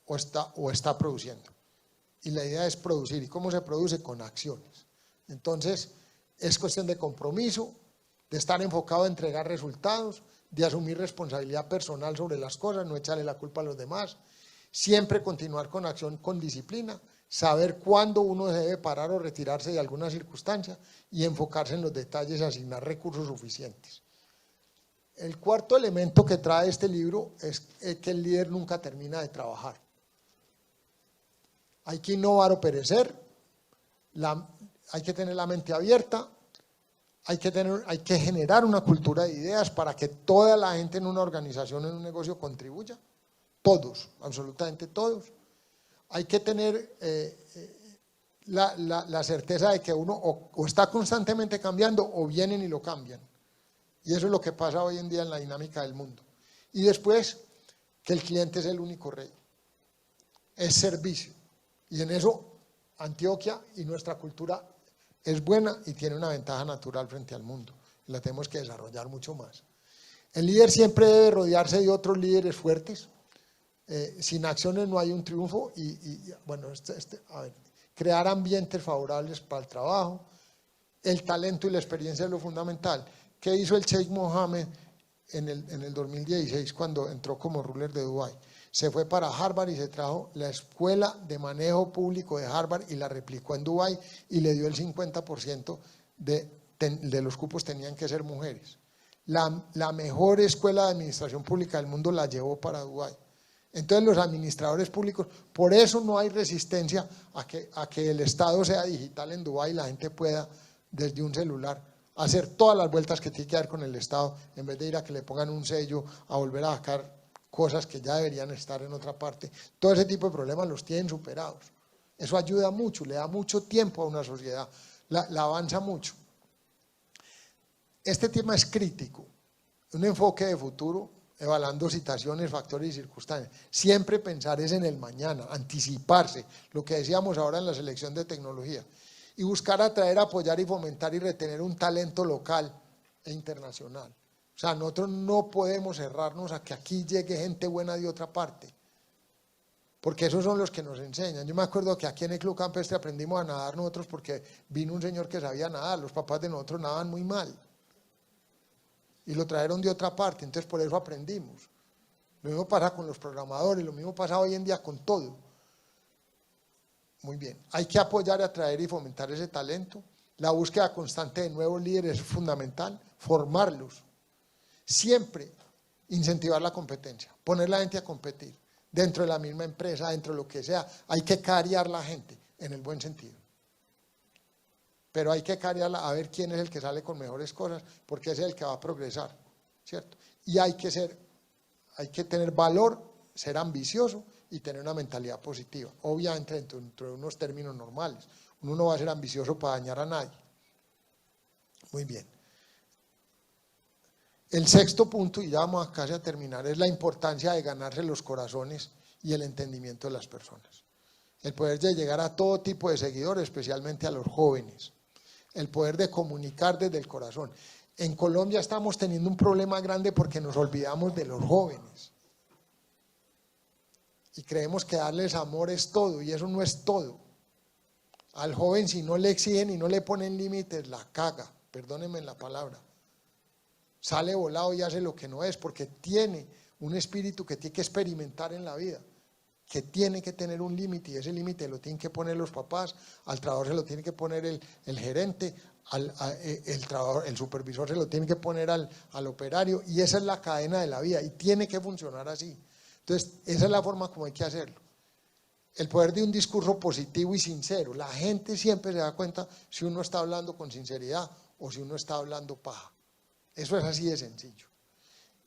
o está produciendo. Y la idea es producir. ¿Y cómo se produce? Con acciones. Entonces, es cuestión de compromiso, de estar enfocado a entregar resultados, de asumir responsabilidad personal sobre las cosas, no echarle la culpa a los demás, siempre continuar con acción, con disciplina, saber cuándo uno debe parar o retirarse de alguna circunstancia y enfocarse en los detalles y asignar recursos suficientes. El cuarto elemento que trae este libro es que el líder nunca termina de trabajar. Hay que innovar o perecer, hay que tener la mente abierta, hay que generar una cultura de ideas para que toda la gente en una organización, en un negocio contribuya, todos, absolutamente todos. Hay que tener la certeza de que uno o está constantemente cambiando o vienen y lo cambian. Y eso es lo que pasa hoy en día en la dinámica del mundo. Y después, que el cliente es el único rey. Es servicio. Y en eso Antioquia y nuestra cultura es buena y tiene una ventaja natural frente al mundo. La tenemos que desarrollar mucho más. El líder siempre debe rodearse de otros líderes fuertes. Sin acciones no hay un triunfo. Bueno, crear ambientes favorables para el trabajo. El talento y la experiencia es lo fundamental. ¿Qué hizo el Sheikh Mohammed en el 2016 cuando entró como ruler de Dubái? Se fue para Harvard y se trajo la escuela de manejo público de Harvard y la replicó en Dubái y le dio el 50% de los cupos tenían que ser mujeres. La mejor escuela de administración pública del mundo la llevó para Dubái. Entonces los administradores públicos, por eso no hay resistencia a que el Estado sea digital en Dubái y la gente pueda desde un celular hacer todas las vueltas que tiene que dar con el Estado, en vez de ir a que le pongan un sello, a volver a sacar cosas que ya deberían estar en otra parte. Todo ese tipo de problemas los tienen superados. Eso ayuda mucho, le da mucho tiempo a una sociedad, la avanza mucho. Este tema es crítico, un enfoque de futuro, evaluando situaciones, factores y circunstancias. Siempre pensar es en el mañana, anticiparse, lo que decíamos ahora en la selección de tecnología. Y buscar atraer, apoyar y fomentar y retener un talento local e internacional. O sea, nosotros no podemos cerrarnos a que aquí llegue gente buena de otra parte, porque esos son los que nos enseñan. Yo me acuerdo que aquí en el Club Campestre aprendimos a nadar nosotros porque vino un señor que sabía nadar, los papás de nosotros nadaban muy mal y lo trajeron de otra parte, entonces por eso aprendimos. Lo mismo pasa con los programadores, lo mismo pasa hoy en día con todo. Muy bien, hay que apoyar, atraer y fomentar ese talento. La búsqueda constante de nuevos líderes es fundamental, formarlos. Siempre incentivar la competencia, poner la gente a competir, dentro de la misma empresa, dentro de lo que sea. Hay que cariar la gente, en el buen sentido. Pero hay que cariarla a ver quién es el que sale con mejores cosas, porque ese es el que va a progresar, ¿cierto? Y hay que tener valor, ser ambicioso y tener una mentalidad positiva, obviamente dentro de unos términos normales. Uno no va a ser ambicioso para dañar a nadie. Muy bien. El sexto punto, y ya vamos casi a terminar, es la importancia de ganarse los corazones y el entendimiento de las personas. El poder de llegar a todo tipo de seguidores, especialmente a los jóvenes. El poder de comunicar desde el corazón. En Colombia estamos teniendo un problema grande porque nos olvidamos de los jóvenes. Y creemos que darles amor es todo, y eso no es todo. Al joven, si no le exigen y no le ponen límites, la caga, perdónenme la palabra. Sale volado y hace lo que no es, porque tiene un espíritu que tiene que experimentar en la vida, que tiene que tener un límite, y ese límite lo tienen que poner los papás, al trabajador se lo tiene que poner el gerente, el supervisor se lo tiene que poner al operario, y esa es la cadena de la vida, y tiene que funcionar así. Entonces, esa es la forma como hay que hacerlo. El poder de un discurso positivo y sincero. La gente siempre se da cuenta si uno está hablando con sinceridad o si uno está hablando paja. Eso es así de sencillo.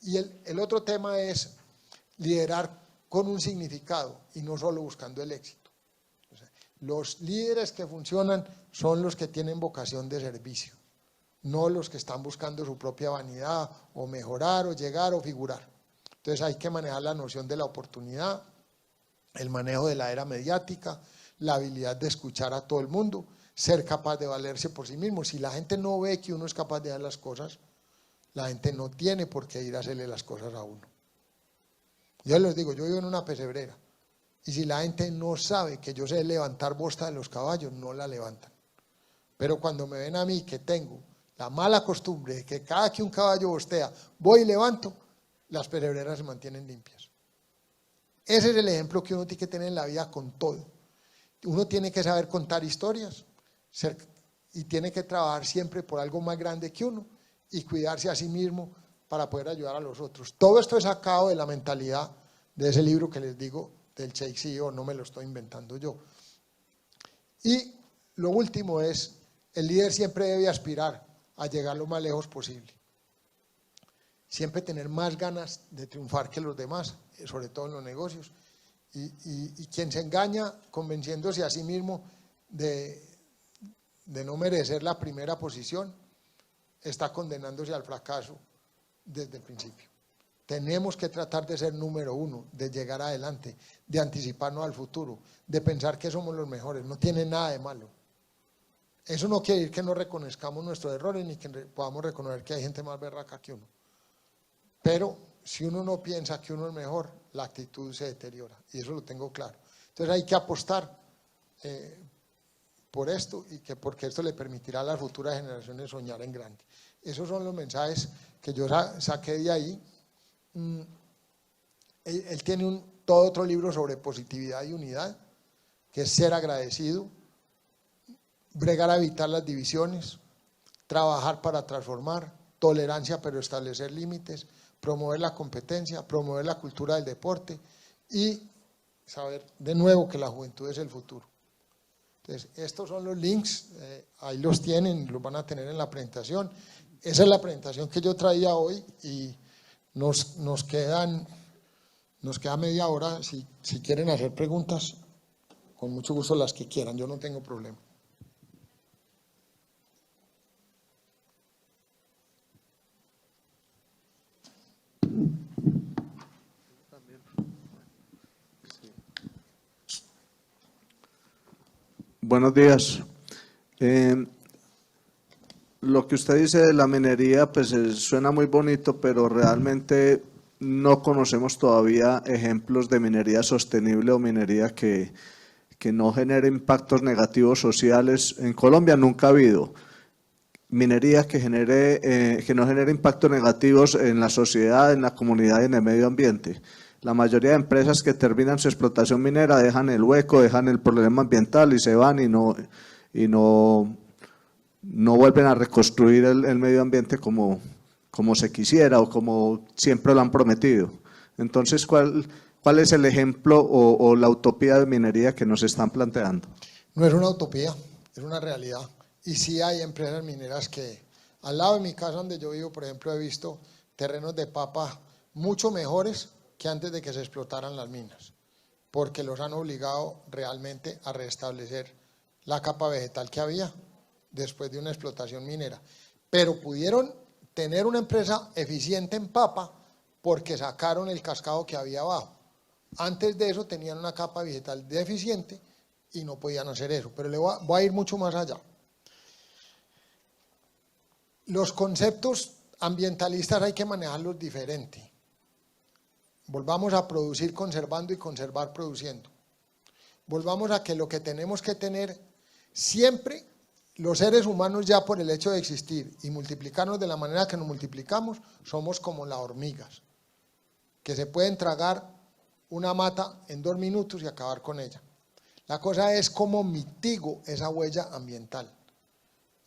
Y el otro tema es liderar con un significado y no solo buscando el éxito. O sea, los líderes que funcionan son los que tienen vocación de servicio, no los que están buscando su propia vanidad o mejorar o llegar o figurar. Entonces hay que manejar la noción de la oportunidad, el manejo de la era mediática, la habilidad de escuchar a todo el mundo, ser capaz de valerse por sí mismo. Si la gente no ve que uno es capaz de hacer las cosas, la gente no tiene por qué ir a hacerle las cosas a uno. Yo les digo, yo vivo en una pesebrera, y si la gente no sabe que yo sé levantar bosta de los caballos, no la levantan. Pero cuando me ven a mí que tengo la mala costumbre de que cada que un caballo bostea, voy y levanto, las pesebreras se mantienen limpias. Ese es el ejemplo que uno tiene que tener en la vida con todo. Uno tiene que saber contar historias y tiene que trabajar siempre por algo más grande que uno y cuidarse a sí mismo para poder ayudar a los otros. Todo esto es sacado de la mentalidad de ese libro que les digo, del Shake CEO, no me lo estoy inventando yo. Y lo último es, el líder siempre debe aspirar a llegar lo más lejos posible. Siempre tener más ganas de triunfar que los demás, sobre todo en los negocios. Y quien se engaña convenciéndose a sí mismo de no merecer la primera posición, está condenándose al fracaso desde el principio. Tenemos que tratar de ser número uno, de llegar adelante, de anticiparnos al futuro, de pensar que somos los mejores, no tiene nada de malo. Eso no quiere decir que no reconozcamos nuestros errores ni que podamos reconocer que hay gente más berraca que uno. Pero si uno no piensa que uno es mejor, la actitud se deteriora, y eso lo tengo claro. Entonces hay que apostar por esto, porque esto le permitirá a las futuras generaciones soñar en grande. Esos son los mensajes que yo saqué de ahí. Él tiene todo otro libro sobre positividad y unidad, que es ser agradecido, bregar a evitar las divisiones, trabajar para transformar, tolerancia pero establecer límites, promover la competencia, promover la cultura del deporte y saber de nuevo que la juventud es el futuro. Entonces, estos son los links, ahí los tienen, los van a tener en la presentación. Esa es la presentación que yo traía hoy y nos queda media hora. Si quieren hacer preguntas, con mucho gusto las que quieran, yo no tengo problema. Buenos días. Lo que usted dice de la minería, pues suena muy bonito, pero realmente no conocemos todavía ejemplos de minería sostenible o minería que no genere impactos negativos sociales. En Colombia nunca ha habido minería que no genere impactos negativos en la sociedad, en la comunidad y en el medio ambiente. La mayoría de empresas que terminan su explotación minera dejan el hueco, dejan el problema ambiental y se van y no vuelven a reconstruir el medio ambiente como se quisiera o como siempre lo han prometido. Entonces, ¿cuál es el ejemplo o la utopía de minería que nos están planteando? No es una utopía, es una realidad. Y sí hay empresas mineras que, al lado de mi casa donde yo vivo, por ejemplo, he visto terrenos de papa mucho mejores que antes de que se explotaran las minas. porque los han obligado realmente a restablecer la capa vegetal que había después de una explotación minera. Pero pudieron tener una empresa eficiente en papa porque sacaron el cascado que había abajo. Antes de eso tenían una capa vegetal deficiente y no podían hacer eso, pero voy a ir mucho más allá. Los conceptos ambientalistas hay que manejarlos diferente. Volvamos a producir conservando y conservar produciendo. Volvamos a que lo que tenemos que tener siempre, los seres humanos ya por el hecho de existir y multiplicarnos de la manera que nos multiplicamos, somos como las hormigas, que se pueden tragar una mata en 2 minutos y acabar con ella. La cosa es cómo mitigo esa huella ambiental.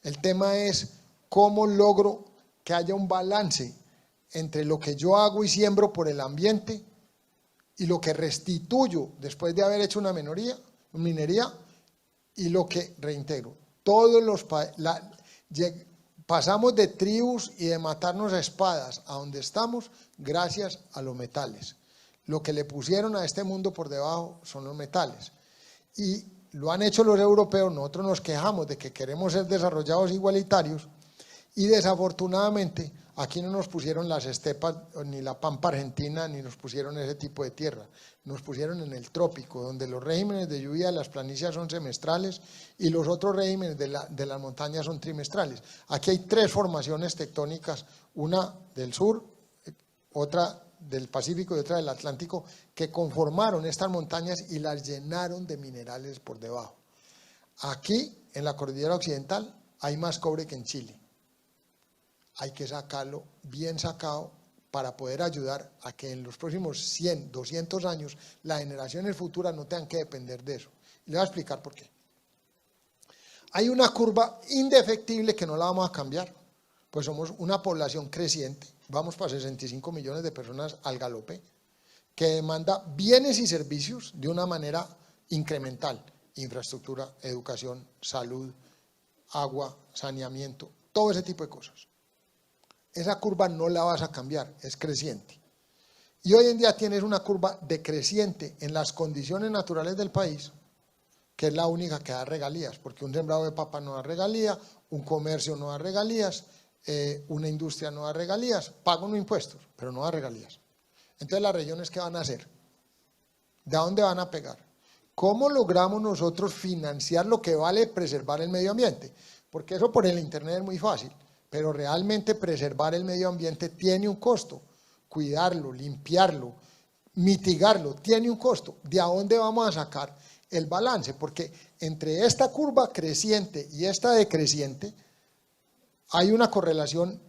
El tema es cómo logro que haya un balance entre lo que yo hago y siembro por el ambiente y lo que restituyo después de haber hecho una minería y lo que reintegro. Pasamos de tribus y de matarnos a espadas a donde estamos gracias a los metales. Lo que le pusieron a este mundo por debajo son los metales. Y lo han hecho los europeos, nosotros nos quejamos de que queremos ser desarrollados igualitarios y desafortunadamente aquí no nos pusieron las estepas, ni la pampa argentina, ni nos pusieron ese tipo de tierra. Nos pusieron en el trópico, donde los regímenes de lluvia de las planicias son semestrales y los otros regímenes de las montañas son trimestrales. Aquí hay 3 formaciones tectónicas, una del sur, otra del Pacífico y otra del Atlántico, que conformaron estas montañas y las llenaron de minerales por debajo. Aquí, en la cordillera occidental, hay más cobre que en Chile. Hay que sacarlo bien sacado para poder ayudar a que en los próximos 100, 200 años las generaciones futuras no tengan que depender de eso. Y le voy a explicar por qué. Hay una curva indefectible que no la vamos a cambiar, pues somos una población creciente, vamos para 65 millones de personas al galope, que demanda bienes y servicios de una manera incremental, infraestructura, educación, salud, agua, saneamiento, todo ese tipo de cosas. Esa curva no la vas a cambiar, es creciente. Y hoy en día tienes una curva decreciente en las condiciones naturales del país, que es la única que da regalías, porque un sembrado de papa no da regalías, un comercio no da regalías, una industria no da regalías, paga unos impuestos, pero no da regalías. Entonces las regiones, ¿qué van a hacer? ¿De dónde van a pegar? ¿Cómo logramos nosotros financiar lo que vale preservar el medio ambiente? Porque eso por el internet es muy fácil, pero realmente preservar el medio ambiente tiene un costo. Cuidarlo, limpiarlo, mitigarlo, tiene un costo. ¿De dónde vamos a sacar el balance? Porque entre esta curva creciente y esta decreciente hay una correlación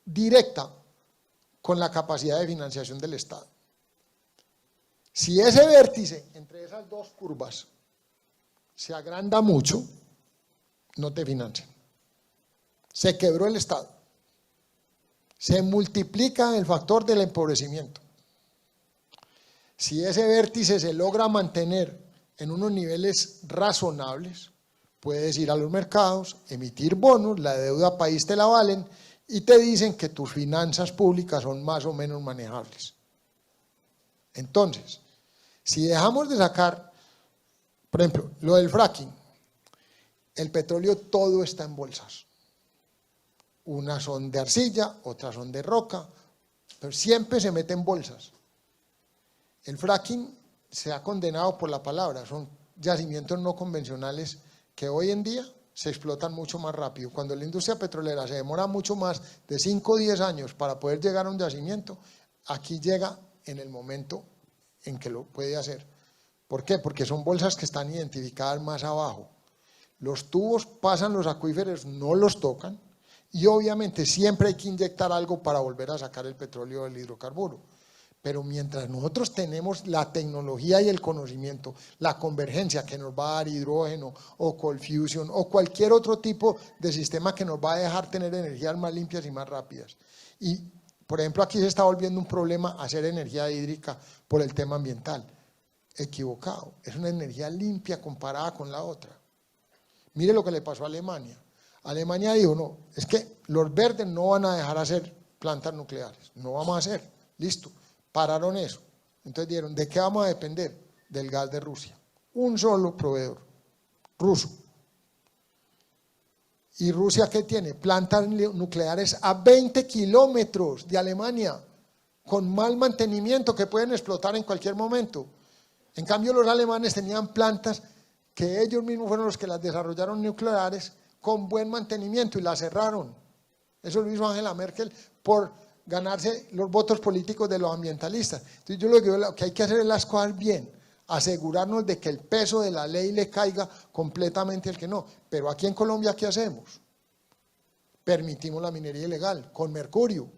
directa con la capacidad de financiación del Estado. Si ese vértice entre esas 2 curvas se agranda mucho, no te financian. Se quebró el Estado. Se multiplica el factor del empobrecimiento. Si ese vértice se logra mantener en unos niveles razonables, puedes ir a los mercados, emitir bonos, la deuda país te la valen y te dicen que tus finanzas públicas son más o menos manejables. Entonces, si dejamos de sacar, por ejemplo, lo del fracking, el petróleo todo está en bolsas. Unas son de arcilla, otras son de roca, pero siempre se mete en bolsas. El fracking se ha condenado por la palabra, son yacimientos no convencionales que hoy en día se explotan mucho más rápido. Cuando la industria petrolera se demora mucho más de 5 o 10 años para poder llegar a un yacimiento, aquí llega en el momento en que lo puede hacer. ¿Por qué? Porque son bolsas que están identificadas más abajo. Los tubos pasan los acuíferos, no los tocan, y obviamente siempre hay que inyectar algo para volver a sacar el petróleo del hidrocarburo. Pero mientras nosotros tenemos la tecnología y el conocimiento, la convergencia que nos va a dar hidrógeno o cold fusion o cualquier otro tipo de sistema que nos va a dejar tener energías más limpias y más rápidas. Y, por ejemplo, aquí se está volviendo un problema hacer energía hídrica por el tema ambiental. Equivocado, es una energía limpia comparada con la otra. Mire lo que le pasó a Alemania. Alemania dijo, no, es que los verdes no van a dejar hacer plantas nucleares, no vamos a hacer, listo. Pararon eso. Entonces dijeron, ¿de qué vamos a depender? Del gas de Rusia. Un solo proveedor, ruso. ¿Y Rusia qué tiene? Plantas nucleares a 20 kilómetros de Alemania, con mal mantenimiento que pueden explotar en cualquier momento. En cambio, los alemanes tenían plantas que ellos mismos fueron los que las desarrollaron nucleares con buen mantenimiento y las cerraron. Eso lo hizo Angela Merkel por ganarse los votos políticos de los ambientalistas. Entonces yo lo que digo, lo que hay que hacer es las cosas bien, asegurarnos de que el peso de la ley le caiga completamente al que no. Pero aquí en Colombia, ¿qué hacemos? Permitimos la minería ilegal con mercurio.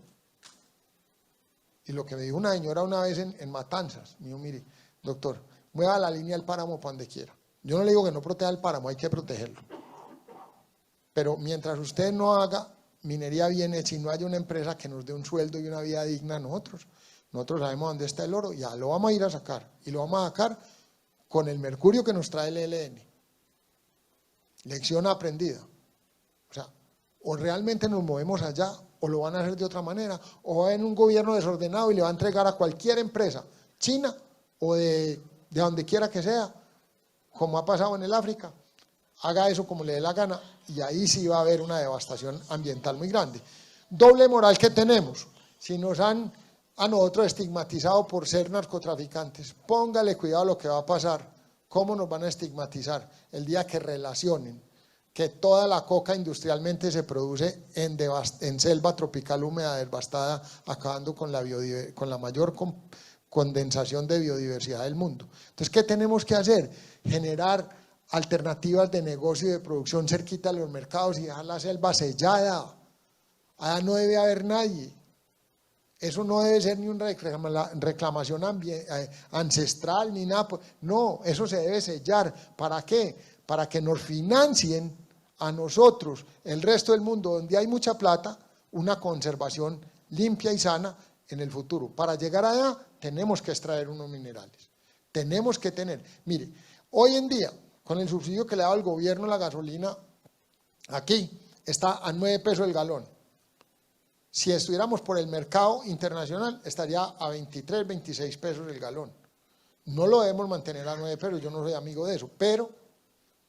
Y lo que me dijo una señora una vez en Matanzas, me dijo, mire, doctor, mueva la línea del páramo para donde quiera. Yo no le digo que no proteja el páramo, hay que protegerlo. Pero mientras usted no haga minería bien hecha y no haya una empresa que nos dé un sueldo y una vida digna a nosotros sabemos dónde está el oro, ya lo vamos a ir a sacar. Y lo vamos a sacar con el mercurio que nos trae el ELN. Lección aprendida. O sea, o realmente nos movemos allá, o lo van a hacer de otra manera, o va a haber un gobierno desordenado y le va a entregar a cualquier empresa, China o de donde quiera que sea, como ha pasado en el África, haga eso como le dé la gana, y ahí sí va a haber una devastación ambiental muy grande. Doble moral que tenemos, si nos han a nosotros estigmatizado por ser narcotraficantes, póngale cuidado a lo que va a pasar, cómo nos van a estigmatizar el día que relacionen que toda la coca industrialmente se produce en selva tropical húmeda devastada, acabando con la mayor condensación de biodiversidad del mundo. Entonces, ¿qué tenemos que hacer? Generar alternativas de negocio y de producción cerquita de los mercados y dejar la selva sellada. Allá no debe haber nadie. Eso no debe ser ni una reclamación ancestral ni nada. No, eso se debe sellar. ¿Para qué? Para que nos financien a nosotros, el resto del mundo, donde hay mucha plata, una conservación limpia y sana en el futuro. Para llegar allá tenemos que extraer unos minerales. Tenemos que tener, mire, hoy en día, con el subsidio que le da el gobierno a la gasolina, aquí está a 9 pesos el galón. Si estuviéramos por el mercado internacional, estaría a 23, 26 pesos el galón. No lo debemos mantener a 9 pesos, yo no soy amigo de eso, pero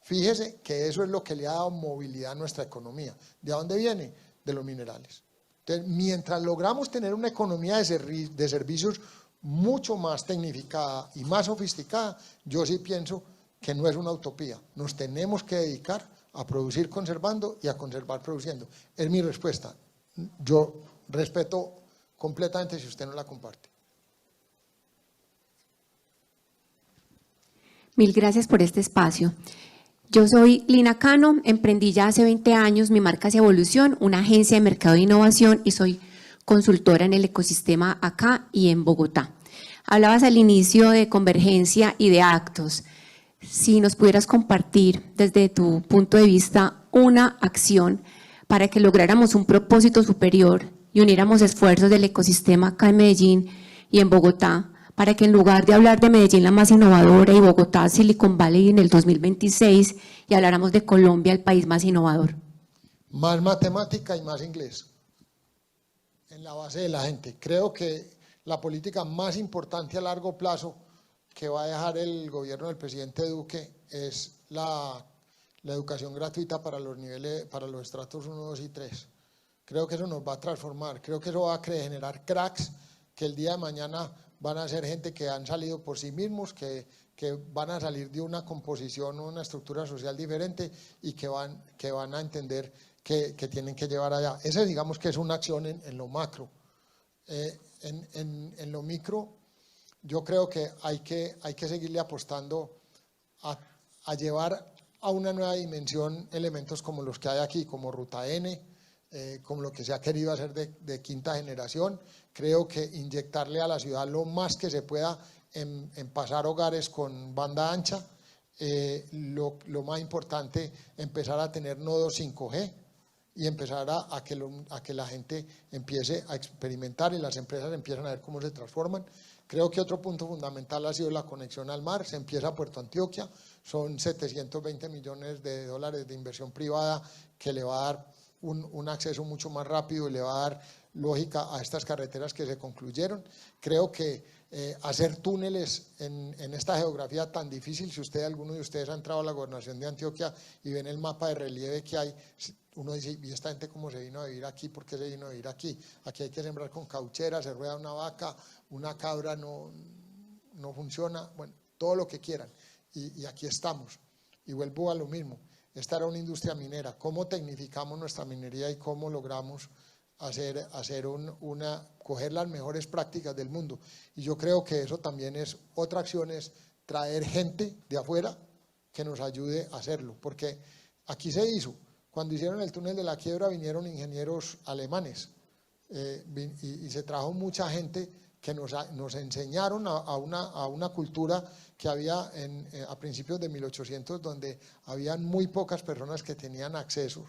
fíjese que eso es lo que le ha dado movilidad a nuestra economía. ¿De dónde viene? De los minerales. Entonces, mientras logramos tener una economía de servicios mucho más tecnificada y más sofisticada, yo sí pienso que no es una utopía. Nos tenemos que dedicar a producir conservando y a conservar produciendo. Es mi respuesta. Yo respeto completamente si usted no la comparte. Mil gracias por este espacio. Yo soy Lina Cano, emprendí ya hace 20 años mi marca Hacia Evolución, una agencia de mercado de innovación, y soy consultora en el ecosistema acá y en Bogotá. Hablabas al inicio de convergencia y de actos. Si nos pudieras compartir desde tu punto de vista una acción para que lográramos un propósito superior y uniéramos esfuerzos del ecosistema acá en Medellín y en Bogotá, para que en lugar de hablar de Medellín la más innovadora y Bogotá Silicon Valley en el 2026, y habláramos de Colombia el país más innovador. Más matemática y más inglés en la base de la gente. Creo que la política más importante a largo plazo que va a dejar el gobierno del presidente Duque es la educación gratuita para los niveles, para los estratos 1, 2 y 3. Creo que eso nos va a transformar, creo que eso va a generar cracks que el día de mañana van a ser gente que han salido por sí mismos, que van a salir de una composición o una estructura social diferente y que van a entender que tienen que llevar allá. Ese, digamos, que es una acción en lo macro. En lo micro, yo creo que hay que seguirle apostando a llevar a una nueva dimensión elementos como los que hay aquí, como Ruta N, como lo que se ha querido hacer de quinta generación. Creo que inyectarle a la ciudad lo más que se pueda en pasar hogares con banda ancha, lo más importante, empezar a tener nodos 5G y empezar a que la gente empiece a experimentar y las empresas empiezan a ver cómo se transforman. Creo que otro punto fundamental ha sido la conexión al mar. Se empieza a Puerto Antioquia, son 720 millones de dólares de inversión privada que le va a dar un acceso mucho más rápido y le va a dar lógica a estas carreteras que se concluyeron. Creo que hacer túneles en esta geografía tan difícil, si alguno de ustedes ha entrado a la gobernación de Antioquia y ven el mapa de relieve que hay, uno dice, ¿y esta gente cómo se vino a vivir aquí? ¿Por qué se vino a vivir aquí? Aquí hay que sembrar con cauchera, se rueda una vaca, una cabra no funciona, bueno, todo lo que quieran. Y aquí estamos. Y vuelvo a lo mismo, esta era una industria minera. ¿Cómo tecnificamos nuestra minería y cómo logramos coger las mejores prácticas del mundo? Y yo creo que eso también es otra acción, es traer gente de afuera que nos ayude a hacerlo, porque aquí se hizo, cuando hicieron el túnel de la Quiebra vinieron ingenieros alemanes y se trajo mucha gente que nos enseñaron a una cultura que había a principios de 1800, donde habían muy pocas personas que tenían acceso.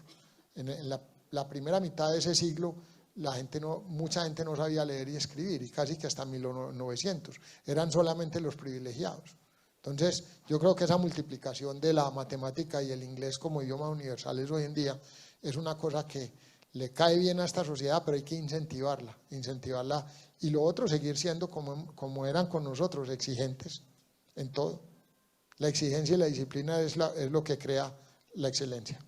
En la primera mitad de ese siglo, mucha gente no sabía leer y escribir, y casi que hasta 1900, eran solamente los privilegiados. Entonces, yo creo que esa multiplicación de la matemática y el inglés como idiomas universales hoy en día es una cosa que le cae bien a esta sociedad, pero hay que incentivarla. Y lo otro, seguir siendo como eran con nosotros, exigentes en todo. La exigencia y la disciplina es lo que crea la excelencia.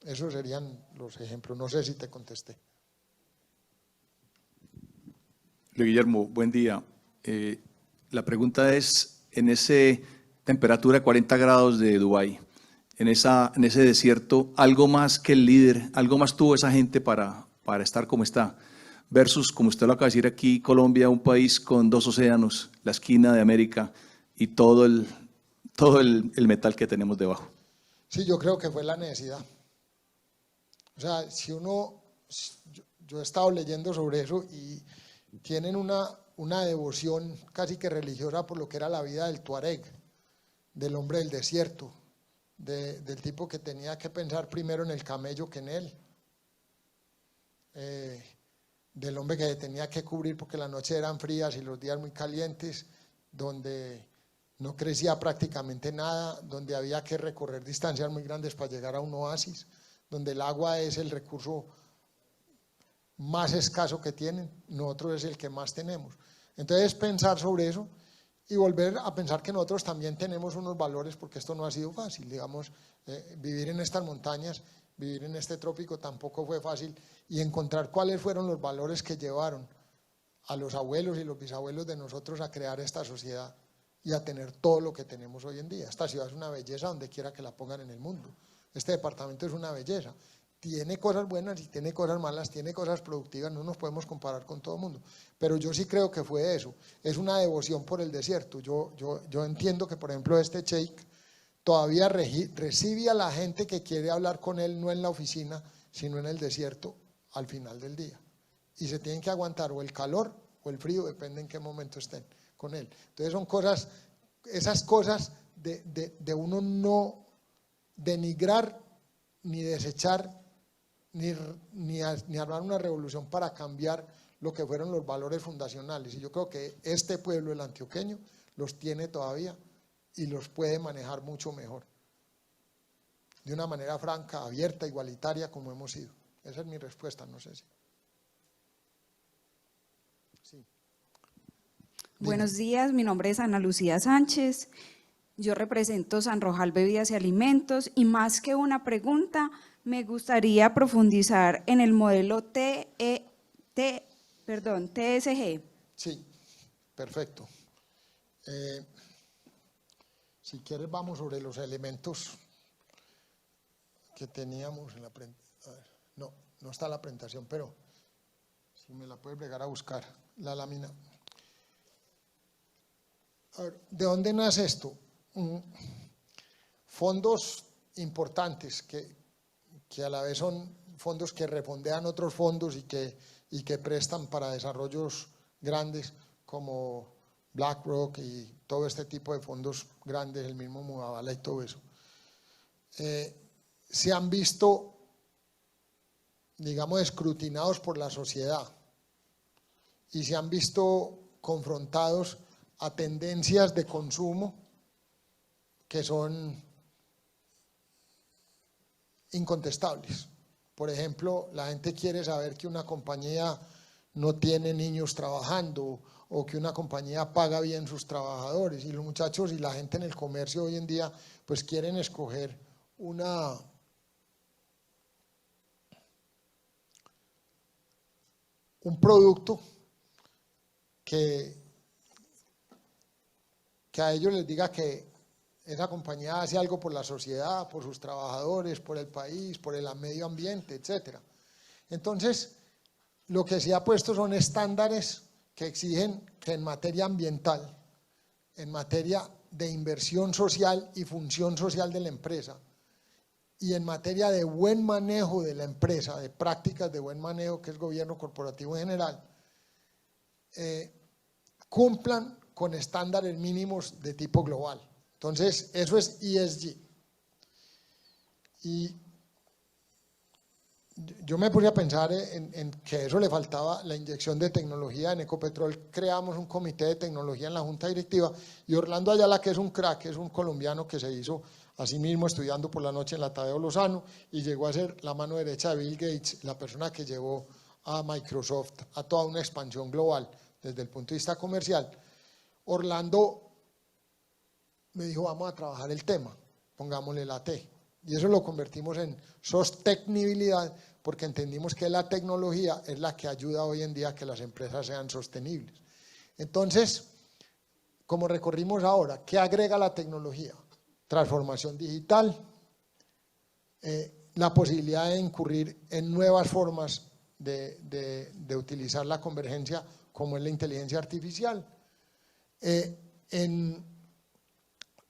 Esos serían los ejemplos. No sé si te contesté. Guillermo, buen día. La pregunta es, en esa temperatura de 40 grados de Dubái, en ese desierto, algo más que el líder, algo más tuvo esa gente para estar como está, versus, como usted lo acaba de decir aquí, Colombia, un país con 2 océanos, la esquina de América y todo el metal que tenemos debajo. Sí, yo creo que fue la necesidad. O sea, yo he estado leyendo sobre eso y tienen una devoción casi que religiosa por lo que era la vida del Tuareg, del hombre del desierto, del tipo que tenía que pensar primero en el camello que en él, del hombre que tenía que cubrir porque las noches eran frías y los días muy calientes, donde no crecía prácticamente nada, donde había que recorrer distancias muy grandes para llegar a un oasis, donde el agua es el recurso más escaso que tienen, nosotros es el que más tenemos. Entonces pensar sobre eso y volver a pensar que nosotros también tenemos unos valores, porque esto no ha sido fácil, digamos, vivir en estas montañas, vivir en este trópico tampoco fue fácil, y encontrar cuáles fueron los valores que llevaron a los abuelos y los bisabuelos de nosotros a crear esta sociedad y a tener todo lo que tenemos hoy en día. Esta ciudad es una belleza donde quiera que la pongan en el mundo. Este departamento es una belleza. Tiene cosas buenas y tiene cosas malas, tiene cosas productivas, no nos podemos comparar con todo el mundo. Pero yo sí creo que fue eso, es una devoción por el desierto. Yo entiendo que, por ejemplo, este sheik todavía recibe a la gente que quiere hablar con él, no en la oficina, sino en el desierto al final del día. Y se tienen que aguantar o el calor o el frío, depende en qué momento estén con él. Entonces son cosas, esas cosas de uno no denigrar ni desechar ni armar una revolución para cambiar lo que fueron los valores fundacionales. Y yo creo que este pueblo, el antioqueño, los tiene todavía y los puede manejar mucho mejor, de una manera franca, abierta, igualitaria, como hemos sido. Esa es mi respuesta, no sé si. Sí. Buenos días, mi nombre es Ana Lucía Sánchez, yo represento San Rojal Bebidas y Alimentos, y más que una pregunta, me gustaría profundizar en el modelo TSG. Sí, perfecto. Si quieres vamos sobre los elementos que teníamos en la presentación. No está la presentación, pero si me la puedes bregar a buscar, la lámina. A ver, ¿de dónde nace esto? Fondos importantes que a la vez son fondos que refondean otros fondos y que prestan para desarrollos grandes como BlackRock y todo este tipo de fondos grandes, el mismo Mubadala y todo eso. Se han visto, digamos, escrutinados por la sociedad y se han visto confrontados a tendencias de consumo que son incontestables. Por ejemplo, la gente quiere saber que una compañía no tiene niños trabajando o que una compañía paga bien sus trabajadores, y los muchachos y la gente en el comercio hoy en día pues quieren escoger un producto que a ellos les diga que esa compañía hace algo por la sociedad, por sus trabajadores, por el país, por el medio ambiente, etc. Entonces, lo que se ha puesto son estándares que exigen que en materia ambiental, en materia de inversión social y función social de la empresa, y en materia de buen manejo de la empresa, de prácticas de buen manejo, que es gobierno corporativo en general, cumplan con estándares mínimos de tipo global. Entonces, eso es ESG. Y yo me puse a pensar en que eso le faltaba la inyección de tecnología. En Ecopetrol creamos un comité de tecnología en la junta directiva, y Orlando Ayala, que es un crack, es un colombiano que se hizo a sí mismo estudiando por la noche en la Tadeo Lozano y llegó a ser la mano derecha de Bill Gates, la persona que llevó a Microsoft a toda una expansión global desde el punto de vista comercial. Orlando me dijo, vamos a trabajar el tema, pongámosle la T. Y eso lo convertimos en sostenibilidad, porque entendimos que la tecnología es la que ayuda hoy en día a que las empresas sean sostenibles. Entonces, como recorrimos ahora, ¿qué agrega la tecnología? Transformación digital, la posibilidad de incurrir en nuevas formas de utilizar la convergencia, como es la inteligencia artificial, en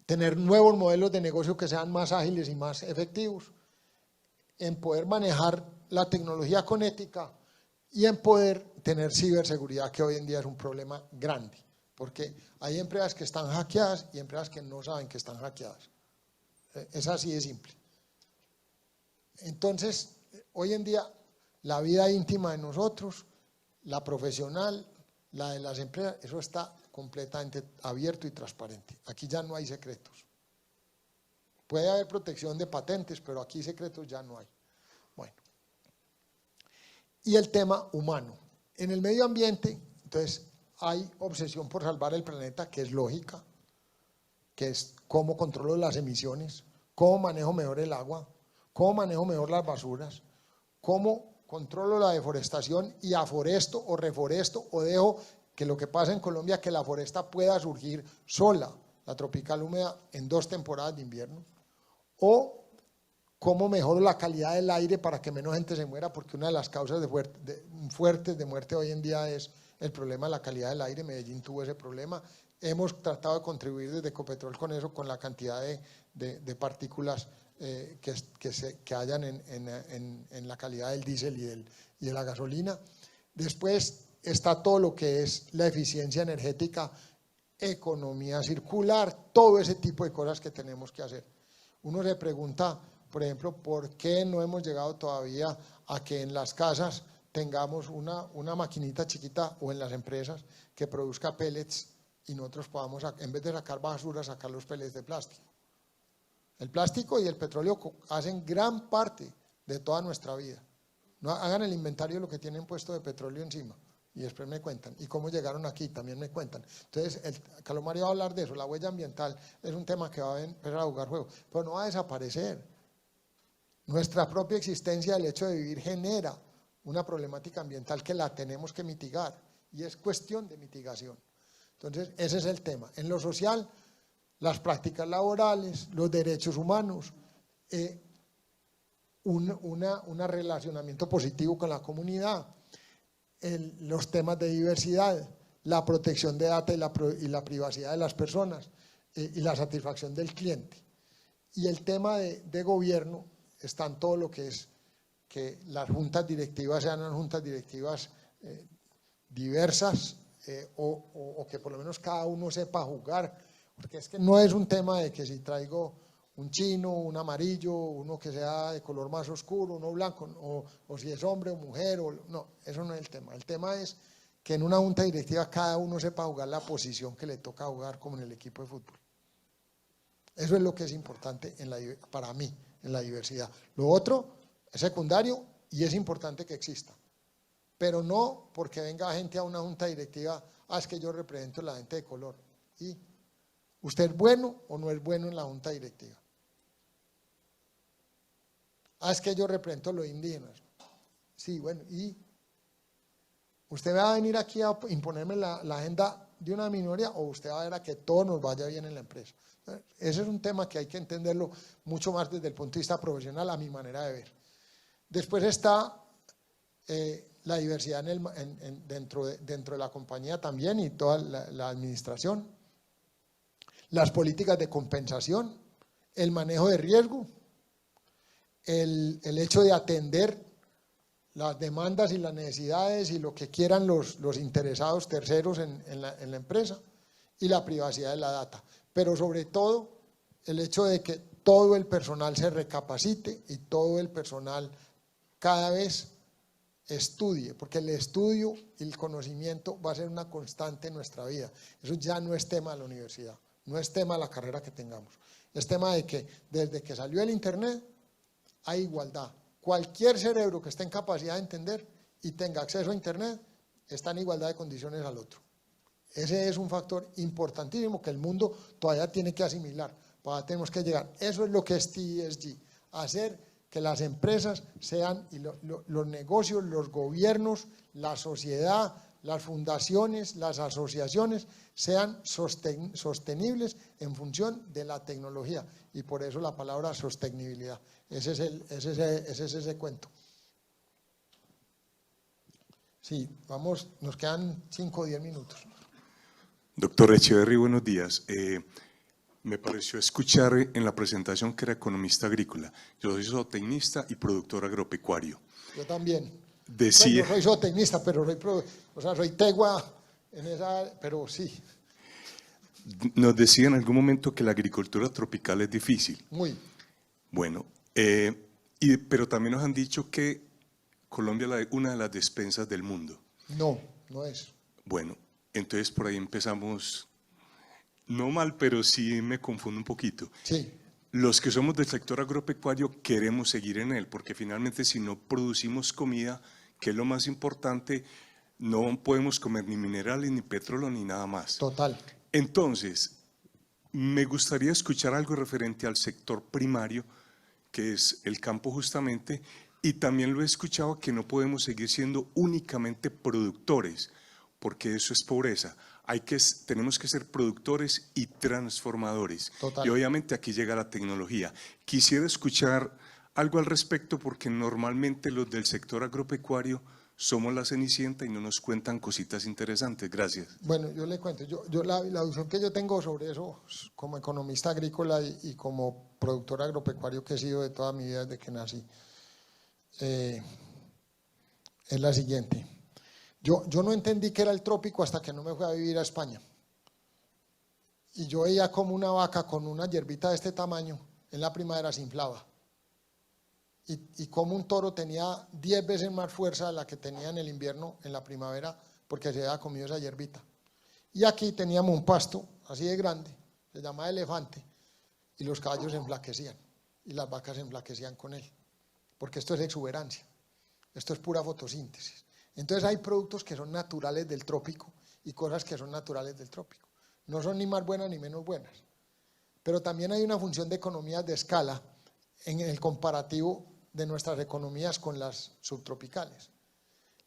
tener nuevos modelos de negocio que sean más ágiles y más efectivos, en poder manejar la tecnología con ética y en poder tener ciberseguridad, que hoy en día es un problema grande, porque hay empresas que están hackeadas y empresas que no saben que están hackeadas. Es así de simple. Entonces, hoy en día, la vida íntima de nosotros, la profesional, la de las empresas, eso está completamente abierto y transparente. Aquí ya no hay secretos. Puede haber protección de patentes, pero aquí secretos ya no hay. Bueno. Y el tema humano. En el medio ambiente, entonces, hay obsesión por salvar el planeta, que es lógica, que es cómo controlo las emisiones, cómo manejo mejor el agua, cómo manejo mejor las basuras, cómo controlo la deforestación y aforesto o reforesto o dejo que lo que pasa en Colombia, que la foresta pueda surgir sola, la tropical húmeda, en 2 temporadas de invierno, o cómo mejoro la calidad del aire para que menos gente se muera, porque una de las causas fuertes de muerte hoy en día es el problema de la calidad del aire. Medellín tuvo ese problema. Hemos tratado de contribuir desde Ecopetrol con eso, con la cantidad de partículas que hayan en la calidad del diésel y de la gasolina. Después está todo lo que es la eficiencia energética, economía circular, todo ese tipo de cosas que tenemos que hacer. Uno se pregunta, por ejemplo, ¿por qué no hemos llegado todavía a que en las casas tengamos una maquinita chiquita, o en las empresas, que produzca pellets y nosotros podamos, en vez de sacar basura, sacar los pellets de plástico? El plástico y el petróleo hacen gran parte de toda nuestra vida. No hagan el inventario de lo que tienen puesto de petróleo encima y después me cuentan. Y cómo llegaron aquí, también me cuentan. Entonces, Carlos Mario va a hablar de eso. La huella ambiental es un tema que va a empezar a jugar juego, pero no va a desaparecer. Nuestra propia existencia, el hecho de vivir, genera una problemática ambiental que la tenemos que mitigar, y es cuestión de mitigación. Entonces, ese es el tema. En lo social, las prácticas laborales, los derechos humanos, un relacionamiento positivo con la comunidad, los temas de diversidad, la protección de datos y la privacidad de las personas, y la satisfacción del cliente. Y el tema de gobierno está en todo lo que es que las juntas directivas sean unas juntas directivas diversas, o que por lo menos cada uno sepa jugar, porque es que no es un tema de que si traigo un chino, un amarillo, uno que sea de color más oscuro, uno blanco, o si es hombre o mujer, no, eso no es el tema. El tema es que en una junta directiva cada uno sepa jugar la posición que le toca jugar, como en el equipo de fútbol. Eso es lo que es importante para mí, en la diversidad. Lo otro es secundario y es importante que exista, pero no porque venga gente a una junta directiva, es que yo represento a la gente de color. ¿Y usted es bueno o no es bueno en la junta directiva? Es que yo represento a los indígenas. Sí, bueno, ¿y usted va a venir aquí a imponerme la agenda de una minoría o usted va a ver a que todo nos vaya bien en la empresa? Ese es un tema que hay que entenderlo mucho más desde el punto de vista profesional, a mi manera de ver. Después está la diversidad dentro de la compañía también y toda la administración, las políticas de compensación, el manejo de riesgo, el hecho de atender las demandas y las necesidades y lo que quieran los interesados terceros en la empresa, y la privacidad de la data. Pero sobre todo, el hecho de que todo el personal se recapacite y todo el personal cada vez estudie, porque el estudio y el conocimiento va a ser una constante en nuestra vida. Eso ya no es tema de la universidad, no es tema de la carrera que tengamos. Es tema de que desde que salió el internet hay igualdad. Cualquier cerebro que esté en capacidad de entender y tenga acceso a internet está en igualdad de condiciones al otro. Ese es un factor importantísimo que el mundo todavía tiene que asimilar. Tenemos que llegar. Eso es lo que es TESG, hacer que las empresas sean, y los negocios, los gobiernos, la sociedad, las fundaciones, las asociaciones sean sostenibles en función de la tecnología, y por eso la palabra sostenibilidad. Ese es ese cuento. Sí, vamos, nos quedan 5 o 10 minutos. Doctor Echeverry, buenos días. Me pareció escuchar en la presentación que era economista agrícola. Yo soy zootecnista y productor agropecuario. Yo también. Decía, Bueno, soy zootecnista, pero soy tegua en esa, pero sí. nos decía en algún momento que la agricultura tropical es difícil. Muy. Bueno, pero también nos han dicho que Colombia es una de las despensas del mundo. No, no es. Bueno, entonces por ahí empezamos, no mal, pero sí me confundo un poquito. Sí. Los que somos del sector agropecuario queremos seguir en él, porque finalmente si no producimos comida, que es lo más importante, no podemos comer ni minerales, ni petróleo, ni nada más. Total. Entonces, me gustaría escuchar algo referente al sector primario, que es el campo justamente, y también lo he escuchado que no podemos seguir siendo únicamente productores, porque eso es pobreza. Tenemos que ser productores y transformadores. Total. Y obviamente aquí llega la tecnología. Quisiera escuchar algo al respecto, porque normalmente los del sector agropecuario somos la cenicienta y no nos cuentan cositas interesantes. Gracias. Bueno, yo le cuento, la visión que yo tengo sobre eso como economista agrícola y como productor agropecuario que he sido de toda mi vida desde que nací, es la siguiente. Yo no entendí que era el trópico hasta que no me fui a vivir a España. Y yo veía como una vaca con una hierbita de este tamaño en la primavera se inflaba. Y como un toro tenía 10 veces más fuerza de la que tenía en el invierno, en la primavera, porque se había comido esa hierbita. Y aquí teníamos un pasto así de grande, se llama elefante, y los caballos se enflaquecían, y las vacas se enflaquecían con él, porque esto es exuberancia, esto es pura fotosíntesis. Entonces hay productos que son naturales del trópico y cosas que son naturales del trópico. No son ni más buenas ni menos buenas. Pero también hay una función de economías de escala en el comparativo de nuestras economías con las subtropicales.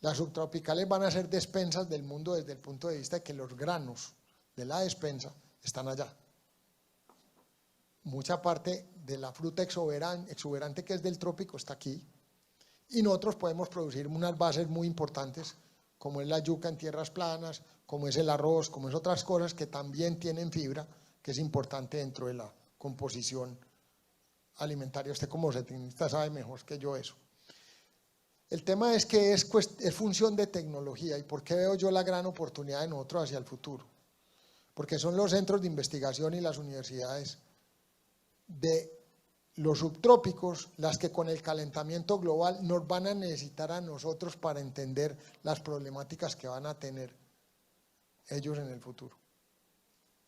Las subtropicales van a ser despensas del mundo desde el punto de vista de que los granos de la despensa están allá. Mucha parte de la fruta exuberante que es del trópico está aquí. Y nosotros podemos producir unas bases muy importantes, como es la yuca en tierras planas, como es el arroz, como es otras cosas que también tienen fibra, que es importante dentro de la composición alimentaria. Usted como zootecnista sabe mejor que yo eso. El tema es que es función de tecnología. ¿Y por qué veo yo la gran oportunidad de nosotros hacia el futuro? Porque son los centros de investigación y las universidades de los subtrópicos las que con el calentamiento global nos van a necesitar a nosotros para entender las problemáticas que van a tener ellos en el futuro.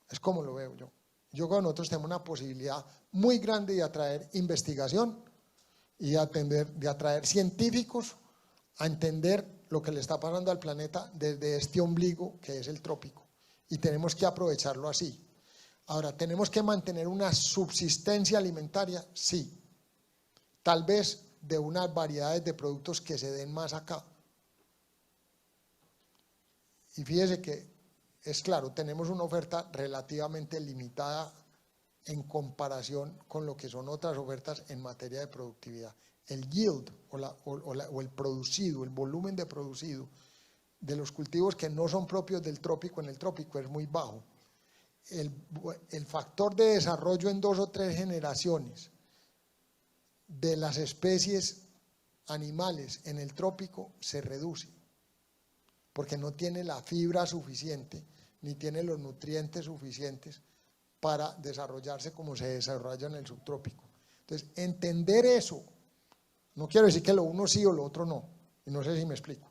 Es como lo veo yo. Yo creo que nosotros tenemos una posibilidad muy grande de atraer investigación y de atraer científicos a entender lo que le está pasando al planeta desde este ombligo que es el trópico y tenemos que aprovecharlo así. Ahora, ¿tenemos que mantener una subsistencia alimentaria? Sí. Tal vez de unas variedades de productos que se den más acá. Y fíjese que es claro, tenemos una oferta relativamente limitada en comparación con lo que son otras ofertas en materia de productividad. El yield o el producido, el volumen de producido de los cultivos que no son propios del trópico en el trópico es muy bajo. El factor de desarrollo en 2 o 3 generaciones de las especies animales en el trópico se reduce, porque no tiene la fibra suficiente, ni tiene los nutrientes suficientes para desarrollarse como se desarrolla en el subtrópico. Entonces, entender eso, no quiero decir que lo uno sí o lo otro no, y no sé si me explico,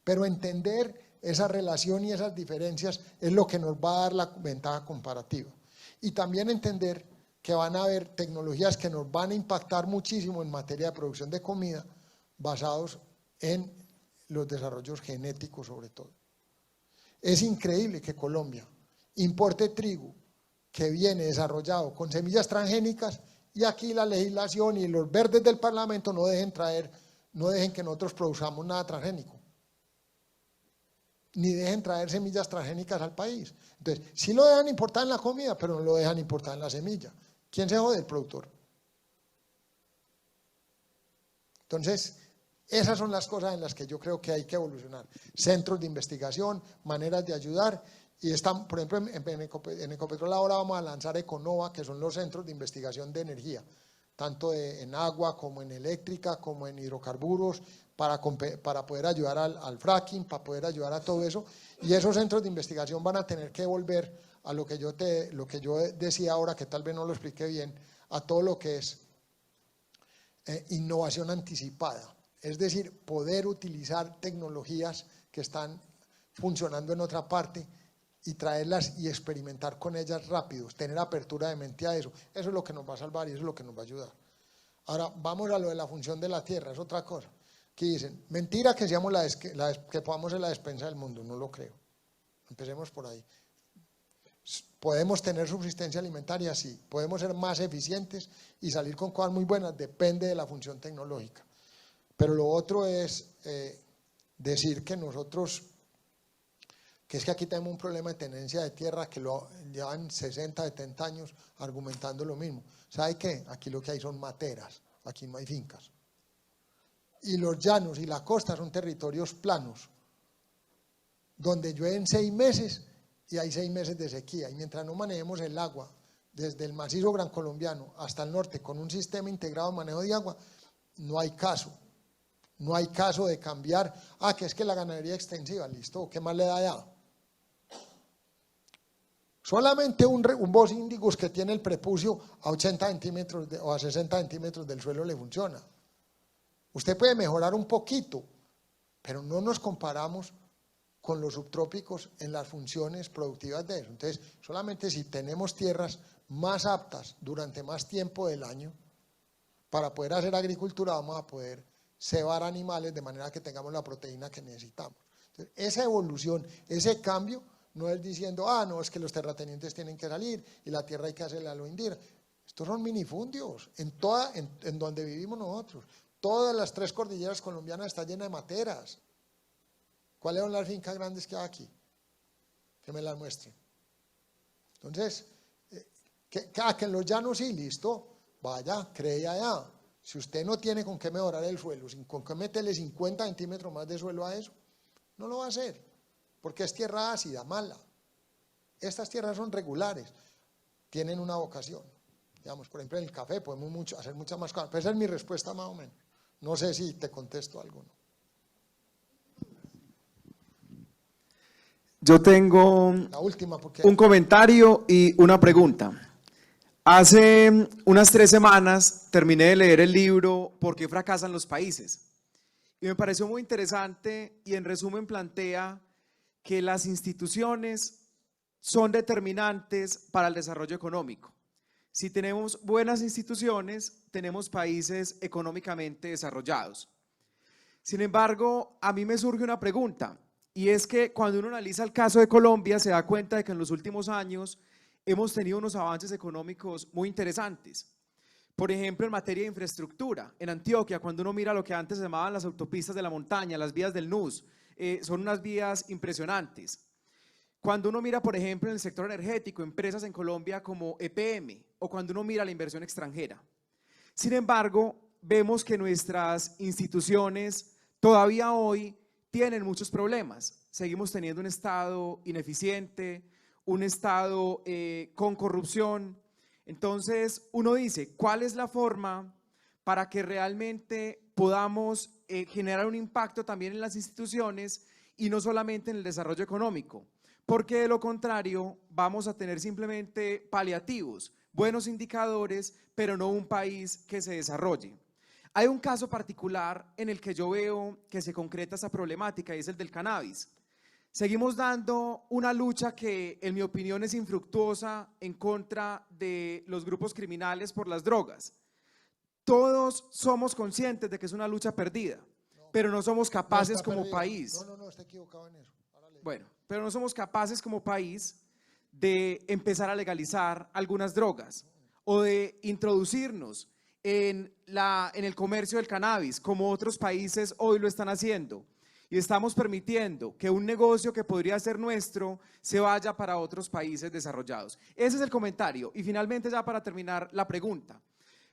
pero entender esa relación y esas diferencias es lo que nos va a dar la ventaja comparativa. Y también entender que van a haber tecnologías que nos van a impactar muchísimo en materia de producción de comida, basados en los desarrollos genéticos sobre todo. Es increíble que Colombia importe trigo que viene desarrollado con semillas transgénicas y aquí la legislación y los verdes del Parlamento no dejen que nosotros produzcamos nada transgénico, ni dejen traer semillas transgénicas al país. Entonces, sí lo dejan importar en la comida, pero no lo dejan importar en la semilla. ¿Quién se jode? El productor. Entonces, esas son las cosas en las que yo creo que hay que evolucionar. Centros de investigación, maneras de ayudar, y están, por ejemplo, en Ecopetrol ahora vamos a lanzar Econova, que son los centros de investigación de energía, tanto en agua como en eléctrica, como en hidrocarburos, para poder ayudar al fracking, para poder ayudar a todo eso, y esos centros de investigación van a tener que volver a lo que yo decía ahora, que tal vez no lo expliqué bien, a todo lo que es innovación anticipada. Es decir, poder utilizar tecnologías que están funcionando en otra parte y traerlas y experimentar con ellas rápidos, tener apertura de mente a eso. Eso es lo que nos va a salvar y eso es lo que nos va a ayudar. Ahora, vamos a lo de la función de la tierra, es otra cosa. Que dicen, mentira que que podamos ser la despensa del mundo, no lo creo. Empecemos por ahí. ¿Podemos tener subsistencia alimentaria? Sí. ¿Podemos ser más eficientes y salir con cosas muy buenas? Depende de la función tecnológica. Pero lo otro es decir que nosotros, que es que aquí tenemos un problema de tenencia de tierra que lo llevan 60, 70 años argumentando lo mismo. ¿Sabe qué? Aquí lo que hay son materas, aquí no hay fincas. Y los llanos y la costa son territorios planos, donde llueven 6 meses y hay 6 meses de sequía. Y mientras no manejemos el agua desde el macizo gran colombiano hasta el norte con un sistema integrado de manejo de agua, no hay caso. No hay caso de cambiar, que es que la ganadería extensiva, listo, ¿qué más le da ya? Solamente un Bos indicus que tiene el prepucio a 80 centímetros o a 60 centímetros del suelo le funciona. Usted puede mejorar un poquito, pero no nos comparamos con los subtrópicos en las funciones productivas de eso. Entonces, solamente si tenemos tierras más aptas durante más tiempo del año para poder hacer agricultura, vamos a poder cebar animales de manera que tengamos la proteína que necesitamos. Entonces, esa evolución, ese cambio, no es diciendo, no, es que los terratenientes tienen que salir y la tierra hay que hacerle a lo indígena. Estos son minifundios en donde vivimos nosotros. Todas las 3 cordilleras colombianas están llenas de materas. ¿Cuáles son las fincas grandes que hay aquí? Que me las muestren. Entonces, que en los llanos sí, listo, vaya, cree allá. Si usted no tiene con qué mejorar el suelo, con qué meterle 50 centímetros más de suelo a eso, no lo va a hacer, porque es tierra ácida, mala. Estas tierras son regulares, tienen una vocación. Digamos, por ejemplo, en el café podemos hacer muchas más cosas, pero esa es mi respuesta más o menos. No sé si te contesto algo, ¿no? Yo tengo La última, porque un comentario y una pregunta. Hace unas 3 semanas terminé de leer el libro ¿Por qué fracasan los países? Y me pareció muy interesante y en resumen plantea que las instituciones son determinantes para el desarrollo económico. Si tenemos buenas instituciones, tenemos países económicamente desarrollados. Sin embargo, a mí me surge una pregunta, y es que cuando uno analiza el caso de Colombia, se da cuenta de que en los últimos años hemos tenido unos avances económicos muy interesantes. Por ejemplo, en materia de infraestructura, en Antioquia, cuando uno mira lo que antes se llamaban las autopistas de la montaña, las vías del NUS, son unas vías impresionantes. Cuando uno mira, por ejemplo, en el sector energético, empresas en Colombia como EPM, o cuando uno mira la inversión extranjera. Sin embargo, vemos que nuestras instituciones todavía hoy tienen muchos problemas. Seguimos teniendo un Estado ineficiente, un Estado con corrupción. Entonces, uno dice, ¿cuál es la forma para que realmente podamos generar un impacto también en las instituciones y no solamente en el desarrollo económico? Porque de lo contrario vamos a tener simplemente paliativos, buenos indicadores, pero no un país que se desarrolle. Hay un caso particular en el que yo veo que se concreta esa problemática y es el del cannabis. Seguimos dando una lucha que, en mi opinión, es infructuosa en contra de los grupos criminales por las drogas. Todos somos conscientes de que es una lucha perdida, pero no somos capaces como país. No, está equivocado en eso. Bueno, pero no somos capaces como país de empezar a legalizar algunas drogas o de introducirnos en el comercio del cannabis, como otros países hoy lo están haciendo. Y estamos permitiendo que un negocio que podría ser nuestro se vaya para otros países desarrollados. Ese es el comentario. Y finalmente, ya para terminar, la pregunta.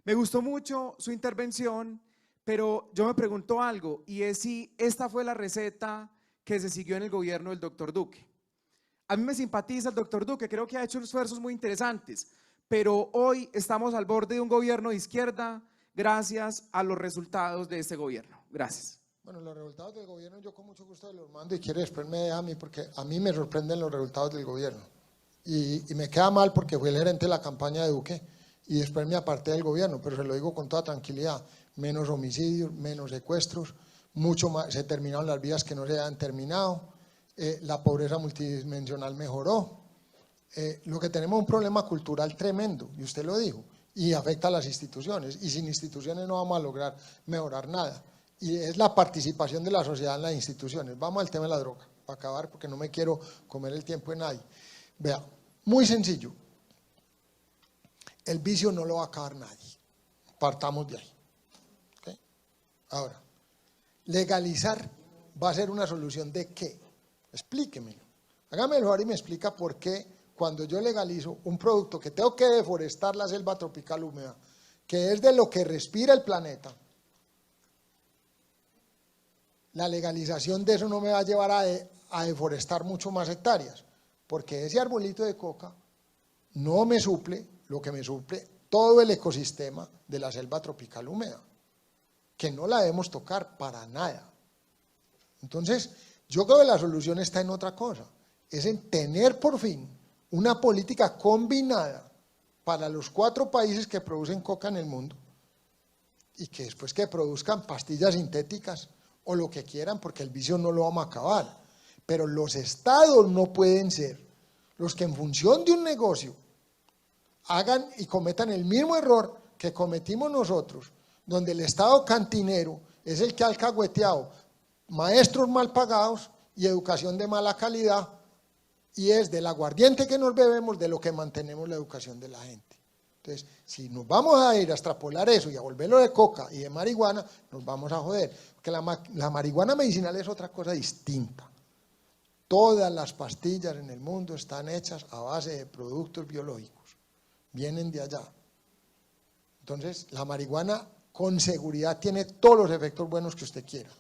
Me gustó mucho su intervención, pero yo me pregunto algo, y es si esta fue la receta que se siguió en el gobierno del doctor Duque. A mí me simpatiza el doctor Duque, creo que ha hecho esfuerzos muy interesantes, pero hoy estamos al borde de un gobierno de izquierda gracias a los resultados de este gobierno. Gracias. Bueno, los resultados del gobierno yo con mucho gusto los mando y quiere después me deja a mí porque a mí me sorprenden los resultados del gobierno y me queda mal porque fui el gerente de la campaña de Duque y después me aparté del gobierno, pero se lo digo con toda tranquilidad, menos homicidios, menos secuestros, mucho más, se terminaron las vías que no se habían terminado, la pobreza multidimensional mejoró, lo que tenemos es un problema cultural tremendo y usted lo dijo y afecta a las instituciones y sin instituciones no vamos a lograr mejorar nada. Y es la participación de la sociedad en las instituciones. Vamos al tema de la droga, para acabar porque no me quiero comer el tiempo de nadie. Vea, muy sencillo, el vicio no lo va a acabar nadie, partamos de ahí. ¿Okay? Ahora, legalizar va a ser una solución ¿de qué? Explíquemelo, hágame el favor y me explica por qué cuando yo legalizo un producto que tengo que deforestar la selva tropical húmeda, que es de lo que respira el planeta, la legalización de eso no me va a llevar a deforestar mucho más hectáreas, porque ese arbolito de coca no me suple lo que me suple todo el ecosistema de la selva tropical húmeda, que no la debemos tocar para nada. Entonces, yo creo que la solución está en otra cosa, es en tener por fin una política combinada para los 4 países que producen coca en el mundo y que después que produzcan pastillas sintéticas o lo que quieran, porque el vicio no lo vamos a acabar, pero los estados no pueden ser los que en función de un negocio hagan y cometan el mismo error que cometimos nosotros, donde el estado cantinero es el que ha alcahueteado maestros mal pagados y educación de mala calidad, y es del aguardiente que nos bebemos de lo que mantenemos la educación de la gente. Entonces, si nos vamos a ir a extrapolar eso y a volverlo de coca y de marihuana, nos vamos a joder, porque la marihuana medicinal es otra cosa distinta. Todas las pastillas en el mundo están hechas a base de productos biológicos, vienen de allá. Entonces, la marihuana con seguridad tiene todos los efectos buenos que usted quiera.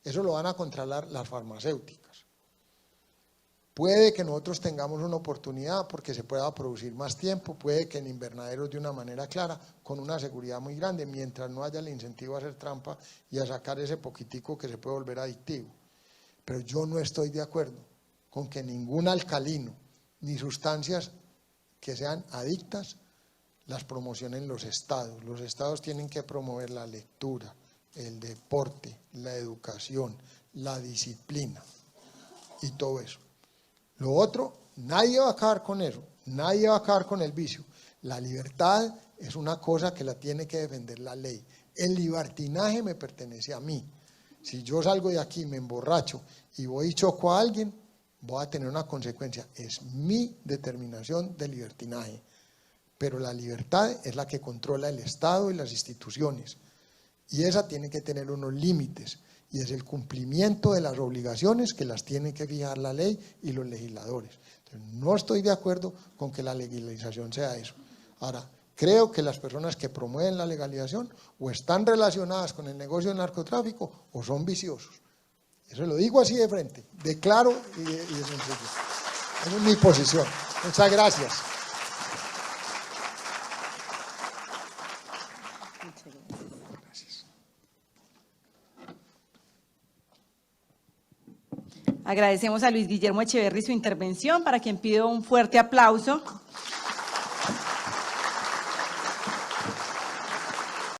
Eso lo van a controlar las farmacéuticas. Puede que nosotros tengamos una oportunidad porque se pueda producir más tiempo, puede que en invernaderos de una manera clara, con una seguridad muy grande, mientras no haya el incentivo a hacer trampa y a sacar ese poquitico que se puede volver adictivo. Pero yo no estoy de acuerdo con que ningún alcalino, ni sustancias que sean adictas, las promocionen los estados. Los estados tienen que promover la lectura, el deporte, la educación, la disciplina y todo eso. Lo otro, nadie va a acabar con eso, nadie va a acabar con el vicio. La libertad es una cosa que la tiene que defender la ley. El libertinaje me pertenece a mí. Si yo salgo de aquí, me emborracho y voy y choco a alguien, voy a tener una consecuencia. Es mi determinación de libertinaje. Pero la libertad es la que controla el Estado y las instituciones. Y esa tiene que tener unos límites. Y es el cumplimiento de las obligaciones que las tiene que fijar la ley y los legisladores. Entonces, no estoy de acuerdo con que la legalización sea eso. Ahora, creo que las personas que promueven la legalización o están relacionadas con el negocio del narcotráfico o son viciosos. Eso lo digo así de frente, de claro y de sencillo. Esa es mi posición. Muchas gracias. Agradecemos a Luis Guillermo Echeverry su intervención, para quien pido un fuerte aplauso.